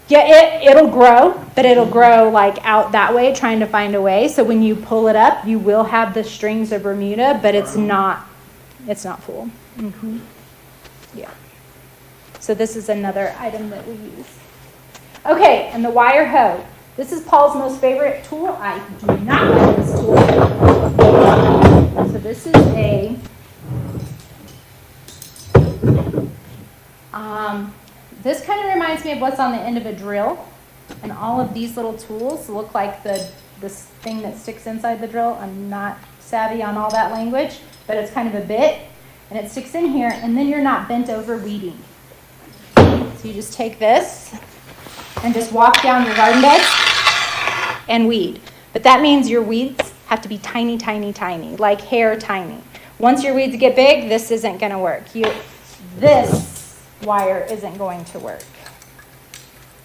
Yeah, it'll grow, but it'll grow like out that way, trying to find a way. So when you pull it up, you will have the strings of Bermuda, but it's not full. Mm-hmm. Yeah. So this is another item that we use. Okay, and the wire hoe. This is Paul's most favorite tool. I do not like this tool. So this is a this kind of reminds me of what's on the end of a drill, and all of these little tools look like this thing that sticks inside the drill. I'm not savvy on all that language, but it's kind of a bit, and it sticks in here, and then you're not bent over weeding. So you just take this and just walk down your garden beds and weed. But that means your weeds have to be tiny, tiny, tiny, like hair tiny. Once your weeds get big, this isn't going to work. This wire isn't going to work.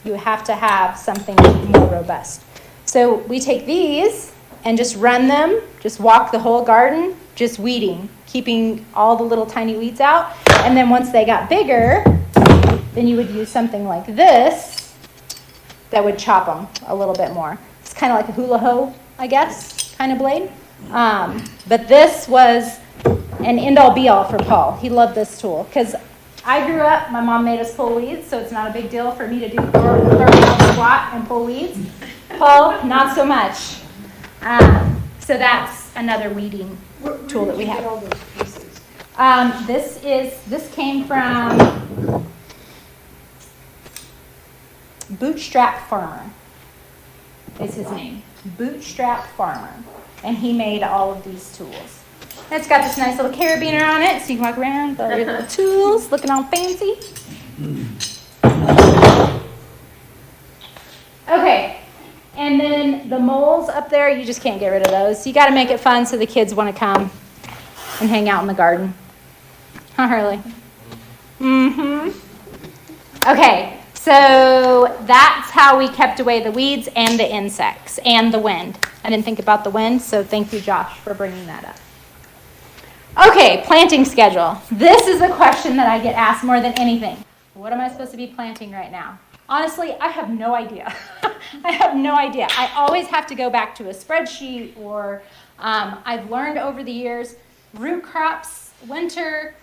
You have to have something more robust. So we take these and just run them, just walk the whole garden, just weeding, keeping all the little tiny weeds out. And then once they got bigger, then you would use something like this that would chop them a little bit more. It's kind of like a hula hoe, I guess, kind of blade. But this was an end-all be-all for Paul. He loved this tool because I grew up, my mom made us pull weeds, so it's not a big deal for me to do throw a squat and pull weeds. Paul, not so much. So that's another weeding tool that we have. This came from Bootstrap Farmer is his name. Bootstrap Farmer. And he made all of these tools. It's got this nice little carabiner on it, so you can walk around with all your little tools, looking all fancy. Okay, and then the moles up there, you just can't get rid of those. You got to make it fun so the kids want to come and hang out in the garden. Huh, Hurley? Mm-hmm. Okay, so that's how we kept away the weeds and the insects and the wind. I didn't think about the wind, so thank you, Josh, for bringing that up. Okay, planting schedule. This is a question that I get asked more than anything. What am I supposed to be planting right now? Honestly, I have no idea. I have no idea. I always have to go back to a spreadsheet, or I've learned over the years, root crops, winter,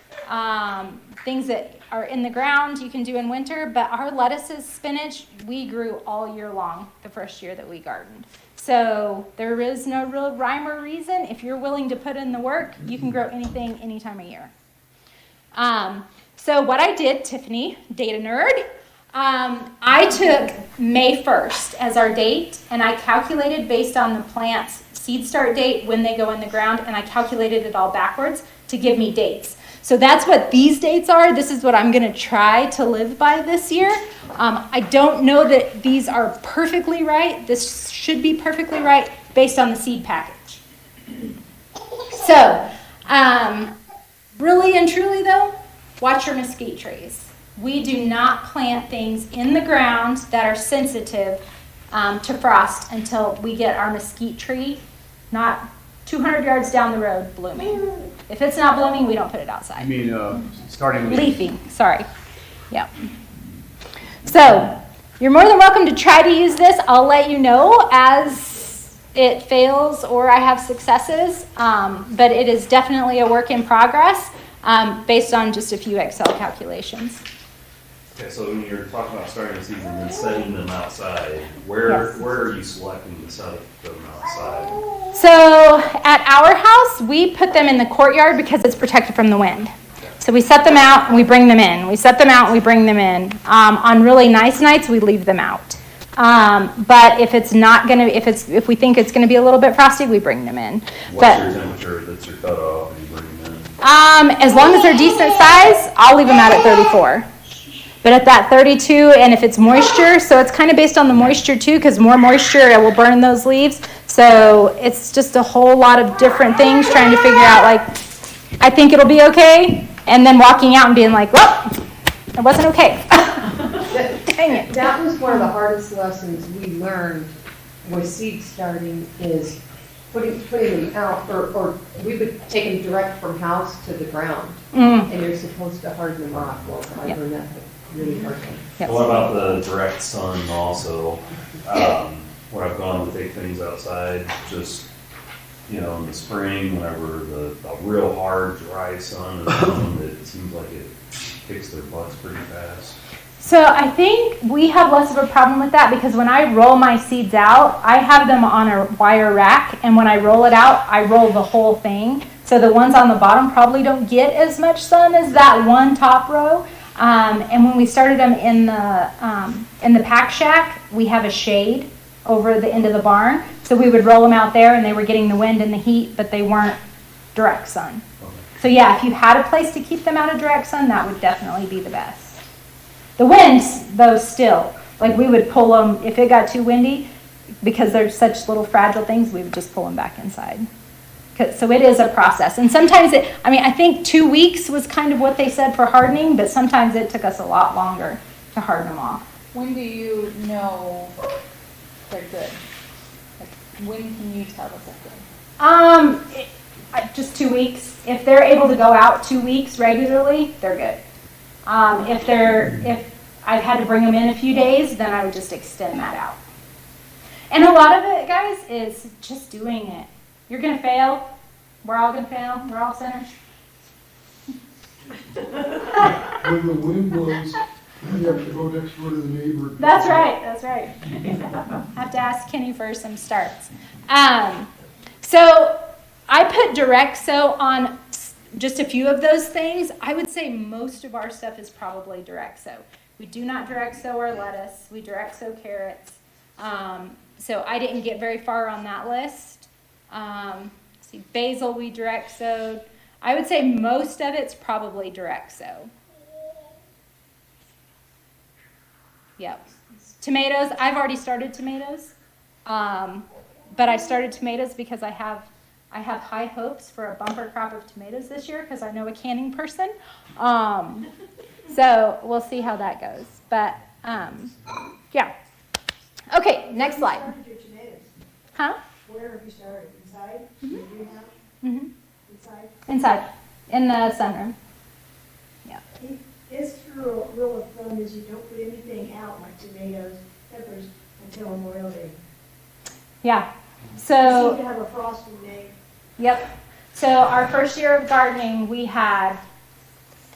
things that are in the ground you can do in winter, but our lettuces, spinach, we grew all year long the first year that we gardened. So there is no real rhyme or reason. If you're willing to put in the work, you can grow anything any time of year. So what I did, Tiffany, data nerd, I took May 1st as our date, and I calculated based on the plant's seed start date when they go in the ground, and I calculated it all backwards to give me dates. So that's what these dates are. This is what I'm going to try to live by this year. I don't know that these are perfectly right. This should be perfectly right based on the seed package. So, really and truly though, watch your mesquite trees. We do not plant things in the ground that are sensitive to frost until we get our mesquite tree, not 200 yards down the road, blooming. If it's not blooming, we don't put it outside. You mean starting leafing? Sorry. Yeah. So you're more than welcome to try to use this. I'll let you know as it fails or I have successes, but it is definitely a work in progress based on just a few Excel calculations. Okay, so when you're talking about starting the season and setting them outside, where are you selecting to set them outside? So at our house, we put them in the courtyard because it's protected from the wind. So we set them out and we bring them in. We set them out and we bring them in. On really nice nights, we leave them out. But if it's not gonna, if we think it's gonna be a little bit frosty, we bring them in. What's your temperature that's your cutoff and you bring them in? As long as they're decent size, I'll leave them out at 34. But at that 32, and if it's moisture, so it's kind of based on the moisture too, because more moisture, it will burn those leaves. So it's just a whole lot of different things trying to figure out, like, I think it'll be okay, and then walking out and being like, well, it wasn't okay. Dang it. That was one of the hardest lessons we learned with seed starting is putting them out, or we would take them direct from house to the ground, and you're supposed to harden them off. Well, I learned that really hard. What about the direct sun also? When I've gone to take things outside, just, in the spring, whenever the real hard, dry sun is on, it seems like it kicks their butts pretty fast. So I think we have less of a problem with that because when I roll my seeds out, I have them on a wire rack, and when I roll it out, I roll the whole thing. So the ones on the bottom probably don't get as much sun as that one top row. And when we started them in the pack shack, we have a shade over the end of the barn. So we would roll them out there, and they were getting the wind and the heat, but they weren't direct sun. So yeah, if you had a place to keep them out of direct sun, that would definitely be the best. The winds, though, still, like we would pull them, if it got too windy, because they're such little fragile things, we would just pull them back inside. So it is a process. And sometimes I think 2 weeks was kind of what they said for hardening, but sometimes it took us a lot longer to harden them off. When do you know they're good? Like, when can you tell that they're good? Just 2 weeks. If they're able to go out 2 weeks regularly, they're good. If I've had to bring them in a few days, then I would just extend that out. And a lot of it, guys, is just doing it. You're going to fail. We're all going to fail. We're all sinners. When the wind blows, you have to go next door to the neighbor. That's right. Have to ask Kenny for some starts. So I put direct sow on just a few of those things. I would say most of our stuff is probably direct sow. We do not direct sow our lettuce. We direct sow carrots. So I didn't get very far on that list. See, basil we direct sowed. I would say most of it's probably direct sow. Yep. Tomatoes, I've already started tomatoes. But I started tomatoes because I have high hopes for a bumper crop of tomatoes this year because I know a canning person. So we'll see how that goes. But yeah. Okay, next slide. Where did your tomatoes? Huh? Where have you started? Inside? Mm-hmm. In the greenhouse? Mm-hmm. Inside? Inside, in the sunroom. Yeah. His rule of thumb is you don't put anything out like tomatoes, peppers until Memorial Day. Yeah. You So. seem to have a frosting day. Yep. So our first year of gardening, we had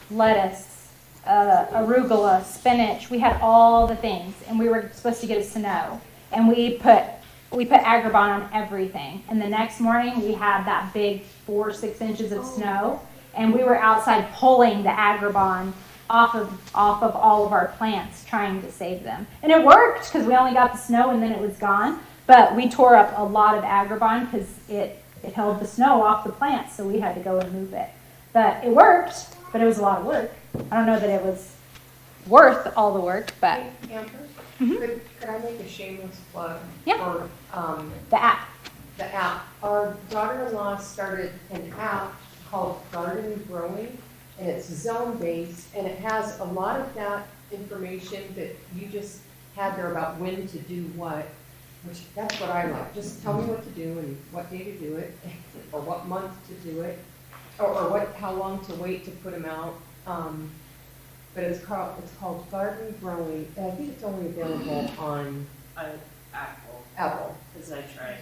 lettuce, arugula, spinach. We had all the things, and we were supposed to get a snow. And we put Agribon on everything. And the next morning, we had that big 4-6 inches of snow, and we were outside pulling the Agribon off of all of our plants, trying to save them. And it worked because we only got the snow, and then it was gone. But we tore up a lot of Agribon because it held the snow off the plants, so we had to go and move it. But it worked, but it was a lot of work. I don't know that it was worth all the work, but Hey, Amber, Mhm. could I make a shameless plug Yeah. for the app. the app? Our daughter-in-law started an app called Garden Growing, and it's zone-based, and it has a lot of that information that you just had there about when to do what. Which, that's what I like. Just tell me what to do and what day to do it, or what month to do it, or how long to wait to put them out. But it's called Garden Growing, and I think it's only available on Apple. Because I tried.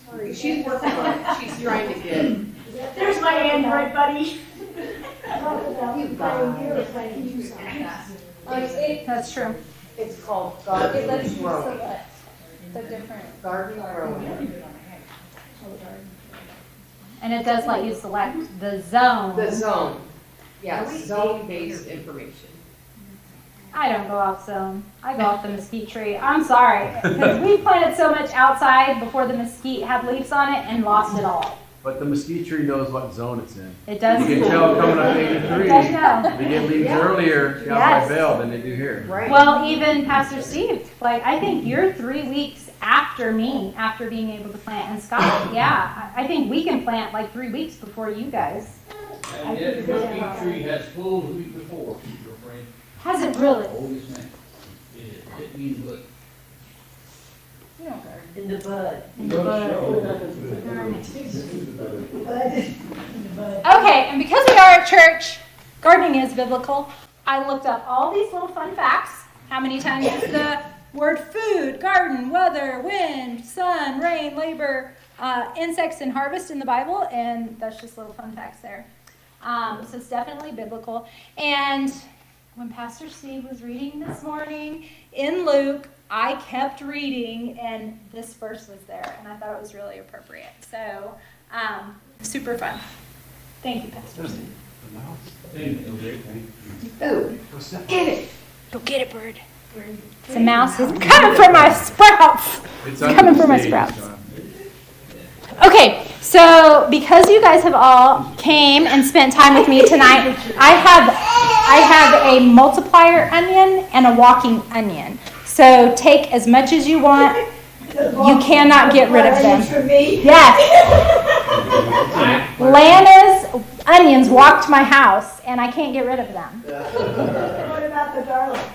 Sorry, she's working on it. She's trying to get. There's my Android buddy. talk about playing here or playing you That's true. It's called It garden lets you growing. select the different. Garden growing. And it does let you select the zone. The zone. Yes, zone-based information. I don't go off zone. I go off the mesquite tree. I'm sorry. Because we planted so much outside before the mesquite had leaves on it and lost it all. But the mesquite tree knows what zone it's in. It does. You can tell coming up 83, It does know. they get leaves earlier down Yes. by Vail than they do here. Right. Well, even Pastor Steve, like, I think you're 3 weeks after me, after being able to plant. And Scott, yeah, I think we can plant like 3 weeks before you guys. And that mesquite tree has full the week before, your friend. Has it really? Oh, yes, ma'am. It means what? You don't garden. In the bud. In the bud. Okay, and because we are at church, gardening is biblical. I looked up all these little fun facts. How many times is the word food, garden, weather, wind, sun, rain, labor, insects, and harvest in the Bible? And that's just little fun facts there. So it's definitely biblical. And when Pastor Steve was reading this morning in Luke, I kept reading, and this verse was there, and I thought it was really appropriate. So, super fun. Thank you, Pastor Steve. Food. Get it. Go get it, bird. It's a mouse. It's coming for my sprouts. It's coming for my sprouts. Okay, so because you guys have all came and spent time with me tonight, I have a multiplier onion and a walking onion. So take as much as you want. You cannot get rid of them. Yes. Lana's onions walked my house, and I can't get rid of them. What about the garlic?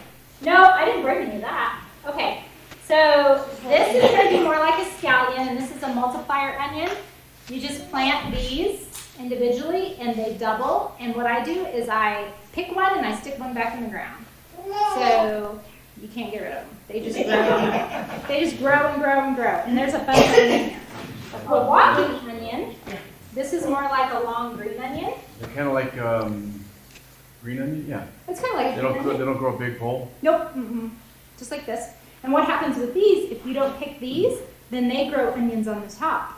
No, I didn't bring any of that. Okay, so this is going to be more like a scallion, and this is a multiplier onion. You just plant these individually, and they double. And what I do is I pick one, and I stick one back in the ground. So you can't get rid of them. They just grow. They just grow and grow and grow. And there's a bunch of them in here. A walking onion. This is more like a long green onion. They're kind of like green onion, yeah. It's kind of like a green onion. They don't grow a big pole. Nope. Just like this. And what happens with these, if you don't pick these, then they grow onions on the top.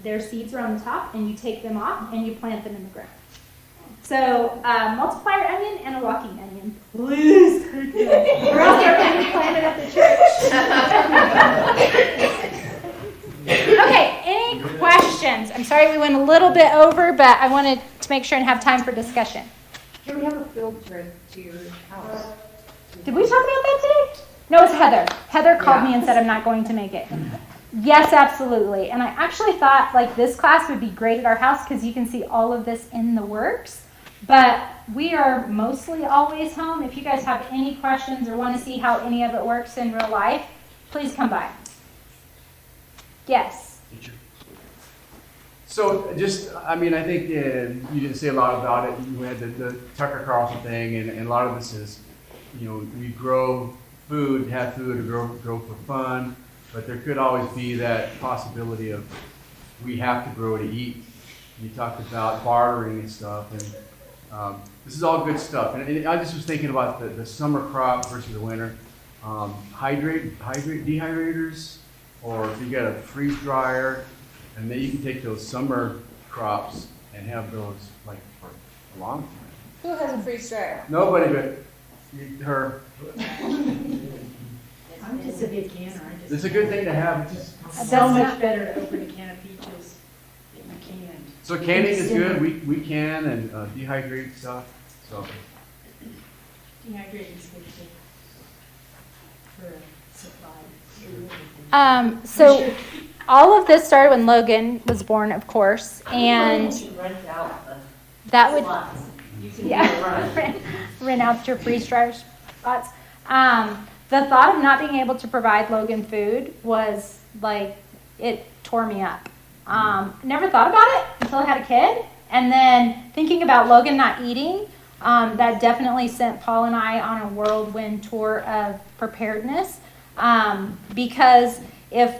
Their seeds are on the top, and you take them off, and you plant them in the ground. So, multiplier onion and a walking onion. Please take them. Or else they're going to be planted at the church. Okay, any questions? I'm sorry we went a little bit over, but I wanted to make sure and have time for discussion. Can we have a field trip to your house? Did we talk about that today? No, it's Heather. Heather called me and said I'm not going to make it. Yes, absolutely. And I actually thought like this class would be great at our house because you can see all of this in the works. But we are mostly always home. If you guys have any questions or want to see how any of it works in real life, please come by. Yes. So just, I mean, I think you didn't say a lot about it. You had the Tucker Carlson thing, and a lot of this is, you know, we grow food, have food, or grow for fun, but there could always be that possibility of we have to grow to eat. You talked about bartering and stuff, and this is all good stuff. And I just was thinking about the summer crop versus the winter. Dehydrators, or if you got a freeze dryer, and then you can take those summer crops and have those like for a long time. Who has a freeze dryer? Nobody but her. I'm just a big canner. It's a good thing to have. It's just so much better to open a can of peaches in a can. so canning is good. We can and dehydrate stuff. So Dehydrating is good too. For supply. So all of this started when Logan was born, of course, and that would rent out your freeze dryer spots. The thought of not being able to provide Logan food was like, it tore me up. Never thought about it until I had a kid, and then thinking about Logan not eating, that definitely sent Paul and I on a whirlwind tour of preparedness, because if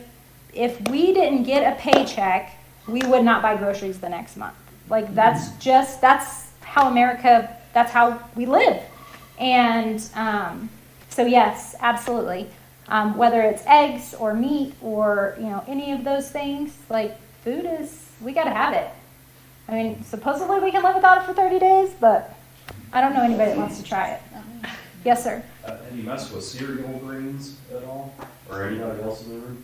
we didn't get a paycheck, we would not buy groceries the next month. Like that's how America, that's how we live. And so yes, absolutely. Whether it's eggs or meat or, any of those things, like food we got to have it. I mean, supposedly we can live without it for 30 days, but I don't know anybody that wants to try it. Yes, sir. Have you messed with cereal grains at all? Or anybody else ever?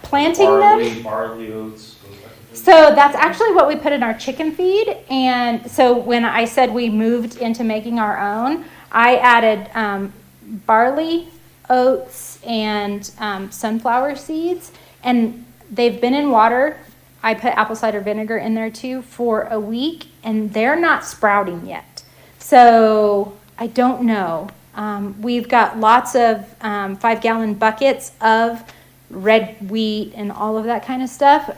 Planting them? Barley, oats, those types of things? So that's actually what we put in our chicken feed. And so when I said we moved into making our own, I added barley, oats, and sunflower seeds. And they've been in water. I put apple cider vinegar in there too for a week, and they're not sprouting yet. So I don't know. We've got lots of 5-gallon buckets of red wheat and all of that kind of stuff.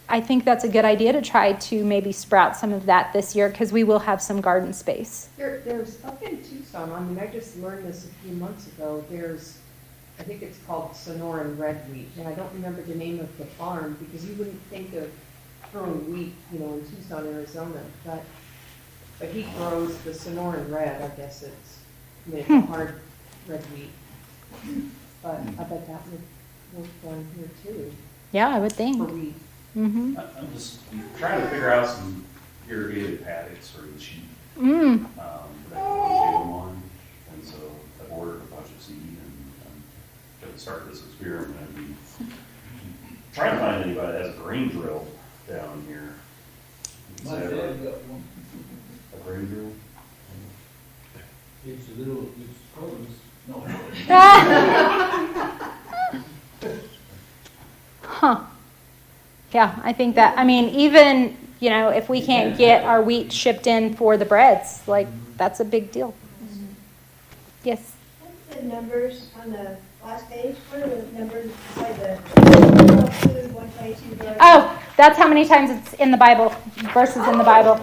I think that's a good idea to try to maybe sprout some of that this year because we will have some garden space. There's up in Tucson, I just learned this a few months ago, I think it's called Sonoran red wheat, and I don't remember the name of the farm because you wouldn't think of growing wheat, in Tucson, Arizona, but he grows the Sonoran red, I guess it's a hard red wheat, but I bet that would work down here too. Yeah, I would think. For wheat. Mm-hmm. I'm just trying to figure out some irrigated paddocks for the sheep. Mm. That I can rotate them on, and so I've ordered a bunch of seed, and I'm going to start this experiment. I'm trying to find anybody that has a grain drill down here. My dad got one. A grain drill? It's cordless. No. Huh. Yeah, I think that, even, if we can't get our wheat shipped in for the breads, that's a big deal. Mm-hmm. Yes? What's the numbers on the last page? What are the numbers beside the food, 122? Oh, that's how many times it's in the Bible, verses in the Bible.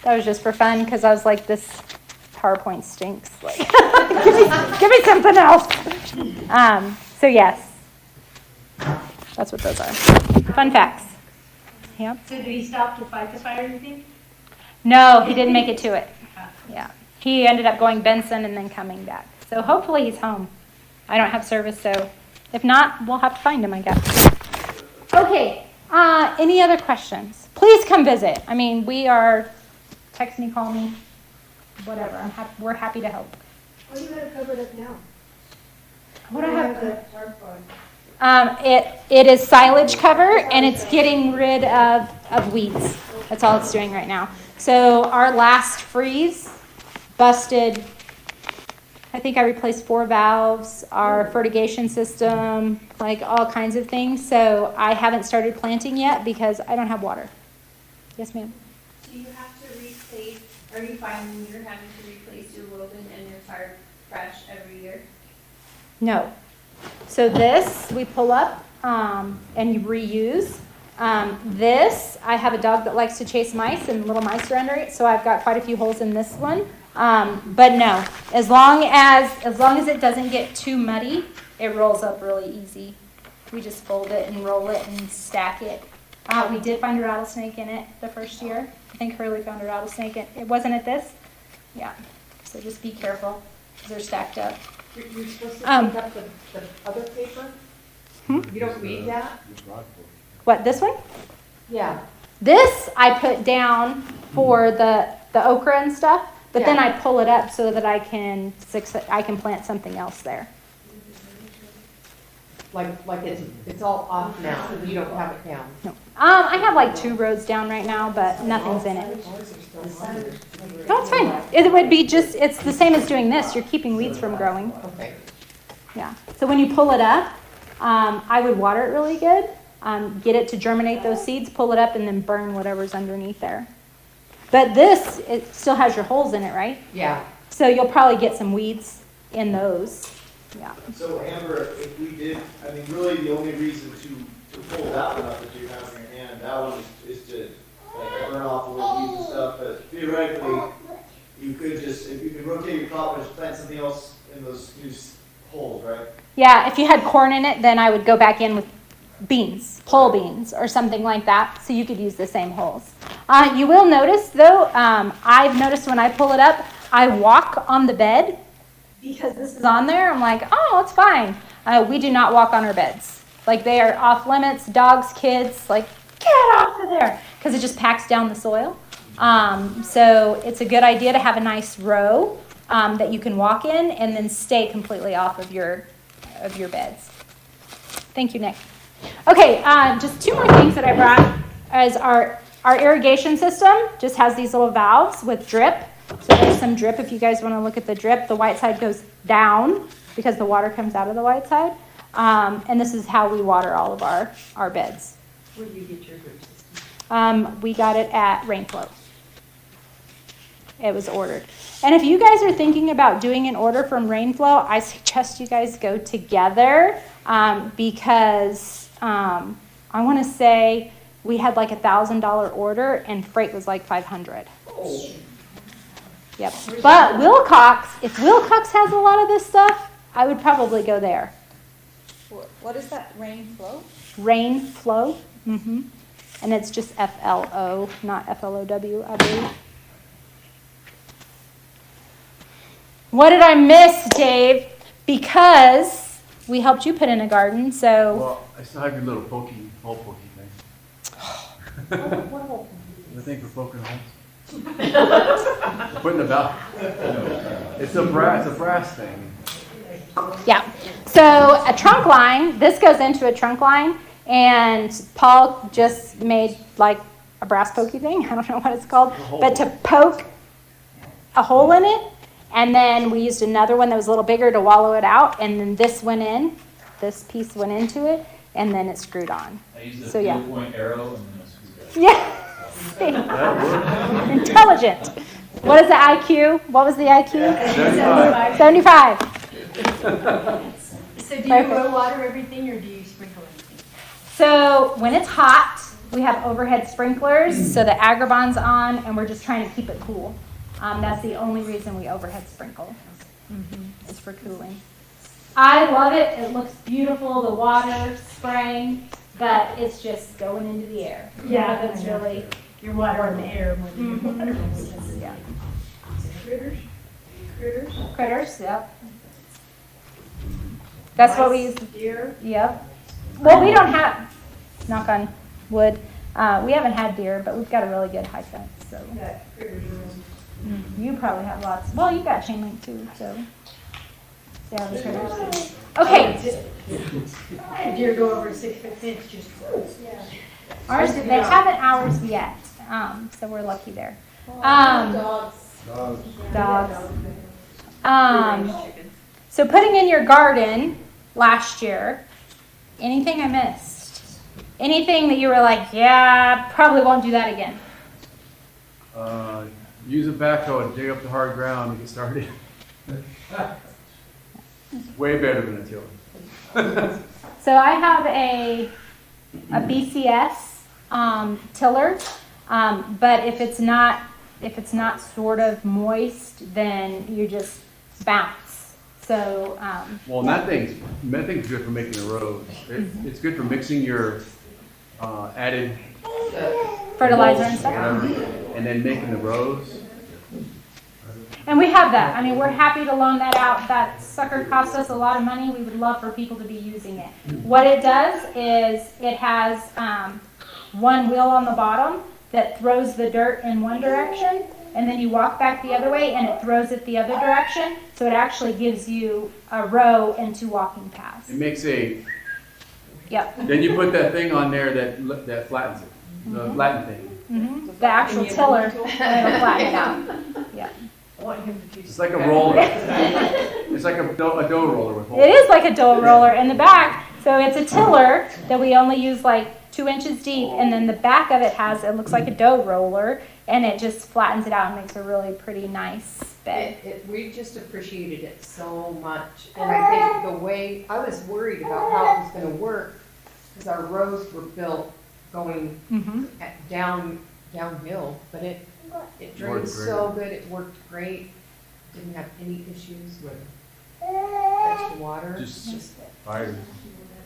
That was just for fun, because I was like, this PowerPoint stinks. Give me something else. So yes. That's what those are. Fun facts. Yep. So did he stop to fight the fire, you think? No, he didn't make it to it. Yeah. He ended up going Benson and then coming back. So hopefully he's home. I don't have service, so if not, we'll have to find him, I guess. Okay. Any other questions? Please come visit. We are, text me, call me, whatever. We're happy to help. What do you have covered up now? What do I have? The tarp on? It is silage cover, and it's getting rid of weeds. That's all it's doing right now. So our last freeze busted. I think I replaced 4 valves, our fertigation system, all kinds of things. So I haven't started planting yet because I don't have water. Yes, ma'am. Do you have to replace, are you finding you're having to replace your woven and your tarp fresh every year? No. So this we pull up and you reuse. This, I have a dog that likes to chase mice, and little mice are under it, so I've got quite a few holes in this one. But no, as long as it doesn't get too muddy, it rolls up really easy. We just fold it and roll it and stack it. We did find a rattlesnake in it the first year. I think Hurley found a rattlesnake. It wasn't at this. Yeah. So just be careful because they're stacked up. You're supposed to pick up the other paper? You don't read that? What, this one? Yeah. This I put down for the okra and stuff, but then I pull it up so that I can plant something else there. Like it's all off now. You don't have it down. No. I have 2 rows down right now, but nothing's in it. No, it's fine. It would be it's the same as doing this. You're keeping weeds from growing. Okay. Yeah. So when you pull it up, I would water it really good, get it to germinate those seeds, pull it up, and then burn whatever's underneath there. But this, it still has your holes in it, right? Yeah. So you'll probably get some weeds in those. Yeah. So Amber, if we did, really the only reason to pull that one up that you have in your hand, that one is to burn off a little weeds and stuff, but theoretically, you could just, if you could rotate your crop and just plant something else in those new holes, right? Yeah, if you had corn in it, then I would go back in with beans, pole beans, or something like that, so you could use the same holes. You will notice, though, I've noticed when I pull it up, I walk on the bed because this is on there. I'm like, oh, it's fine. We do not walk on our beds. Like, they are off limits. Dogs, kids, like, get off of there, because it just packs down the soil. So it's a good idea to have a nice row that you can walk in and then stay completely off of your beds. Thank you, Nick. Okay, just two more things that I brought as our irrigation system just has these little valves with drip. So there's some drip if you guys want to look at the drip. The white side goes down because the water comes out of the white side. And this is how we water all of our beds. Where do you get your drip system? We got it at Rainflow. It was ordered. And if you guys are thinking about doing an order from Rainflow, I suggest you guys go together because I want to say we had like $1,000 order and freight was like $500. Oh. Yep. But Wilcox, if Wilcox has a lot of this stuff, I would probably go there. What is that? Rainflow? Rainflow. Mm-hmm. And it's just FLO, not FLOW, I believe. What did I miss, Dave? Because we helped you put in a garden, so. Well, I still have your little hole pokey thing. The thing for poking holes. Putting the valve. It's a brass thing. Yeah. So a trunk line, this goes into a trunk line, and Paul just made like a brass pokey thing. I don't know what it's called, but to poke a hole in it. And then we used another one that was a little bigger to wallow it out, and then this went in. This piece went into it, and then it screwed on. I used a so yeah. point arrow and then a screwdriver. Yeah. Intelligent. What is the IQ? What was the IQ? 75. So do you water everything or do you sprinkle everything? So when it's hot, we have overhead sprinklers, so the Agribon's on, and we're just trying to keep it cool. That's the only reason we overhead sprinkle. It's for cooling. I love it. It looks beautiful, the water spraying, but it's just going into the air. Yeah, that's really. You're watering the air more than you're watering the yeah. Critters, yep. That's what we use. Deer. Yep. Well, we don't have, knock on wood, we haven't had deer, but we've got a really good high fence. So. Yeah, critters are You probably have lots. Well, you've got chain link too, so. Yeah, the critters. Okay. Deer go over a 6-foot fence, just. Ours, they haven't ours yet, so we're lucky there. Dogs. So putting in your garden last year, anything I missed? Anything that you were like, yeah, probably won't do that again? Use a backhoe and dig up the hard ground and get started. Way better than a tiller. So I have a BCS tiller, but if it's not sort of moist, then you just bounce. So well, that thing's good for making the rows. It's good for mixing your added fertilizer and stuff, and then making the rows. And we have that. I mean, we're happy to loan that out. That sucker costs us a lot of money. We would love for people to be using it. What it does is it has one wheel on the bottom that throws the dirt in one direction, and then you walk back the other way, and it throws it the other direction. So it actually gives you a row and 2 walking paths. It makes a. Yep. Then you put that thing on there that flattens it. The flatten thing. The actual tiller, it'll flatten it out. Yeah. It's like a roller. It's like a dough roller with holes. It is like a dough roller in the back. So it's a tiller that we only use like 2 inches deep, and then the back of it looks like a dough roller, and it just flattens it out and makes a really pretty nice bed. We just appreciated it so much, and I think the way, I was worried about how it was going to work, because our rows were built going downhill, but it drained so good, it worked great, didn't have any issues with extra water. Just fire.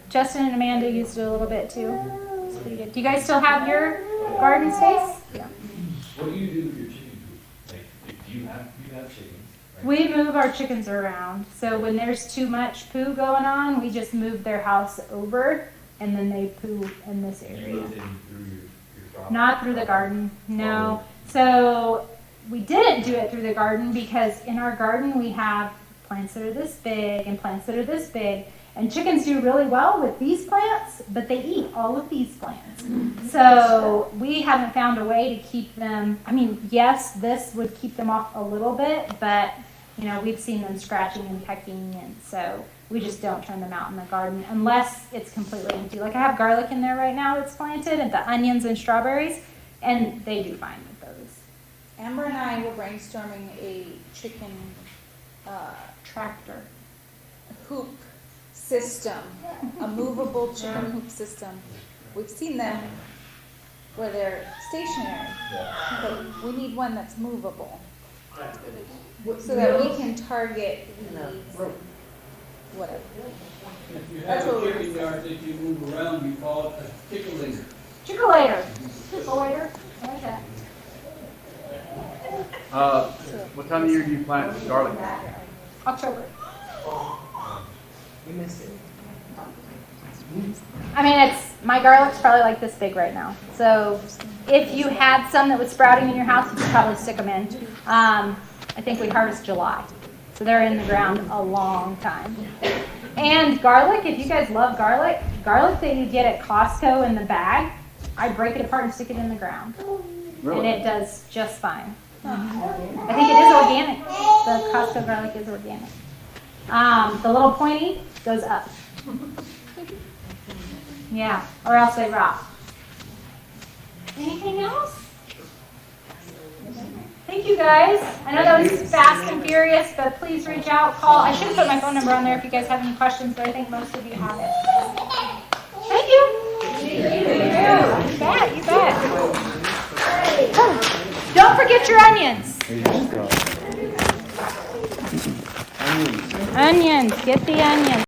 Justin and Amanda used it a little bit too. It's pretty good. Do you guys still have your garden space? Yeah. What do you do with your chicken coop? Like, do you have chickens? Right? We move our chickens around. So when there's too much poo going on, we just move their house over, and then they poo in this area. You moved in through your property? Not through the garden, no. So we didn't do it through the garden because in our garden we have plants that are this big and plants that are this big. And chickens do really well with these plants, but they eat all of these plants. So we haven't found a way to keep them. I mean, yes, this would keep them off a little bit, but you know, we've seen them scratching and pecking, and so we just don't turn them out in the garden unless it's completely empty. Like I have garlic in there right now that's planted, and the onions and strawberries, and they do fine with those. Amber and I were brainstorming a chicken tractor hoop system, a movable chicken hoop system. We've seen them where they're stationary, but we need one that's movable so that we can target weeds, whatever. If you That's have what a we're chicken yard that you move around, you call it a chickalator. Chickalator. Chickalator. I like that. What time of year do you plant garlic? October. You missed it. I mean, my garlic's probably like this big right now. So if you had some that was sprouting in your house, you could probably stick them in. I think we harvest July. So they're in the ground a long time. And garlic, if you guys love garlic that you get at Costco in the bag, I break it apart and stick it in the ground. Really? And it does just fine. I think it is organic. The Costco garlic is organic. The little pointy goes up. Yeah, or else they rot. Anything else? Thank you guys. I know that was fast and furious, but please reach out, call. I should have put my phone number on there if you guys have any questions, but I think most of you have it. Thank you. You bet, you bet. Oh, don't forget your onions. Onions, get the onions.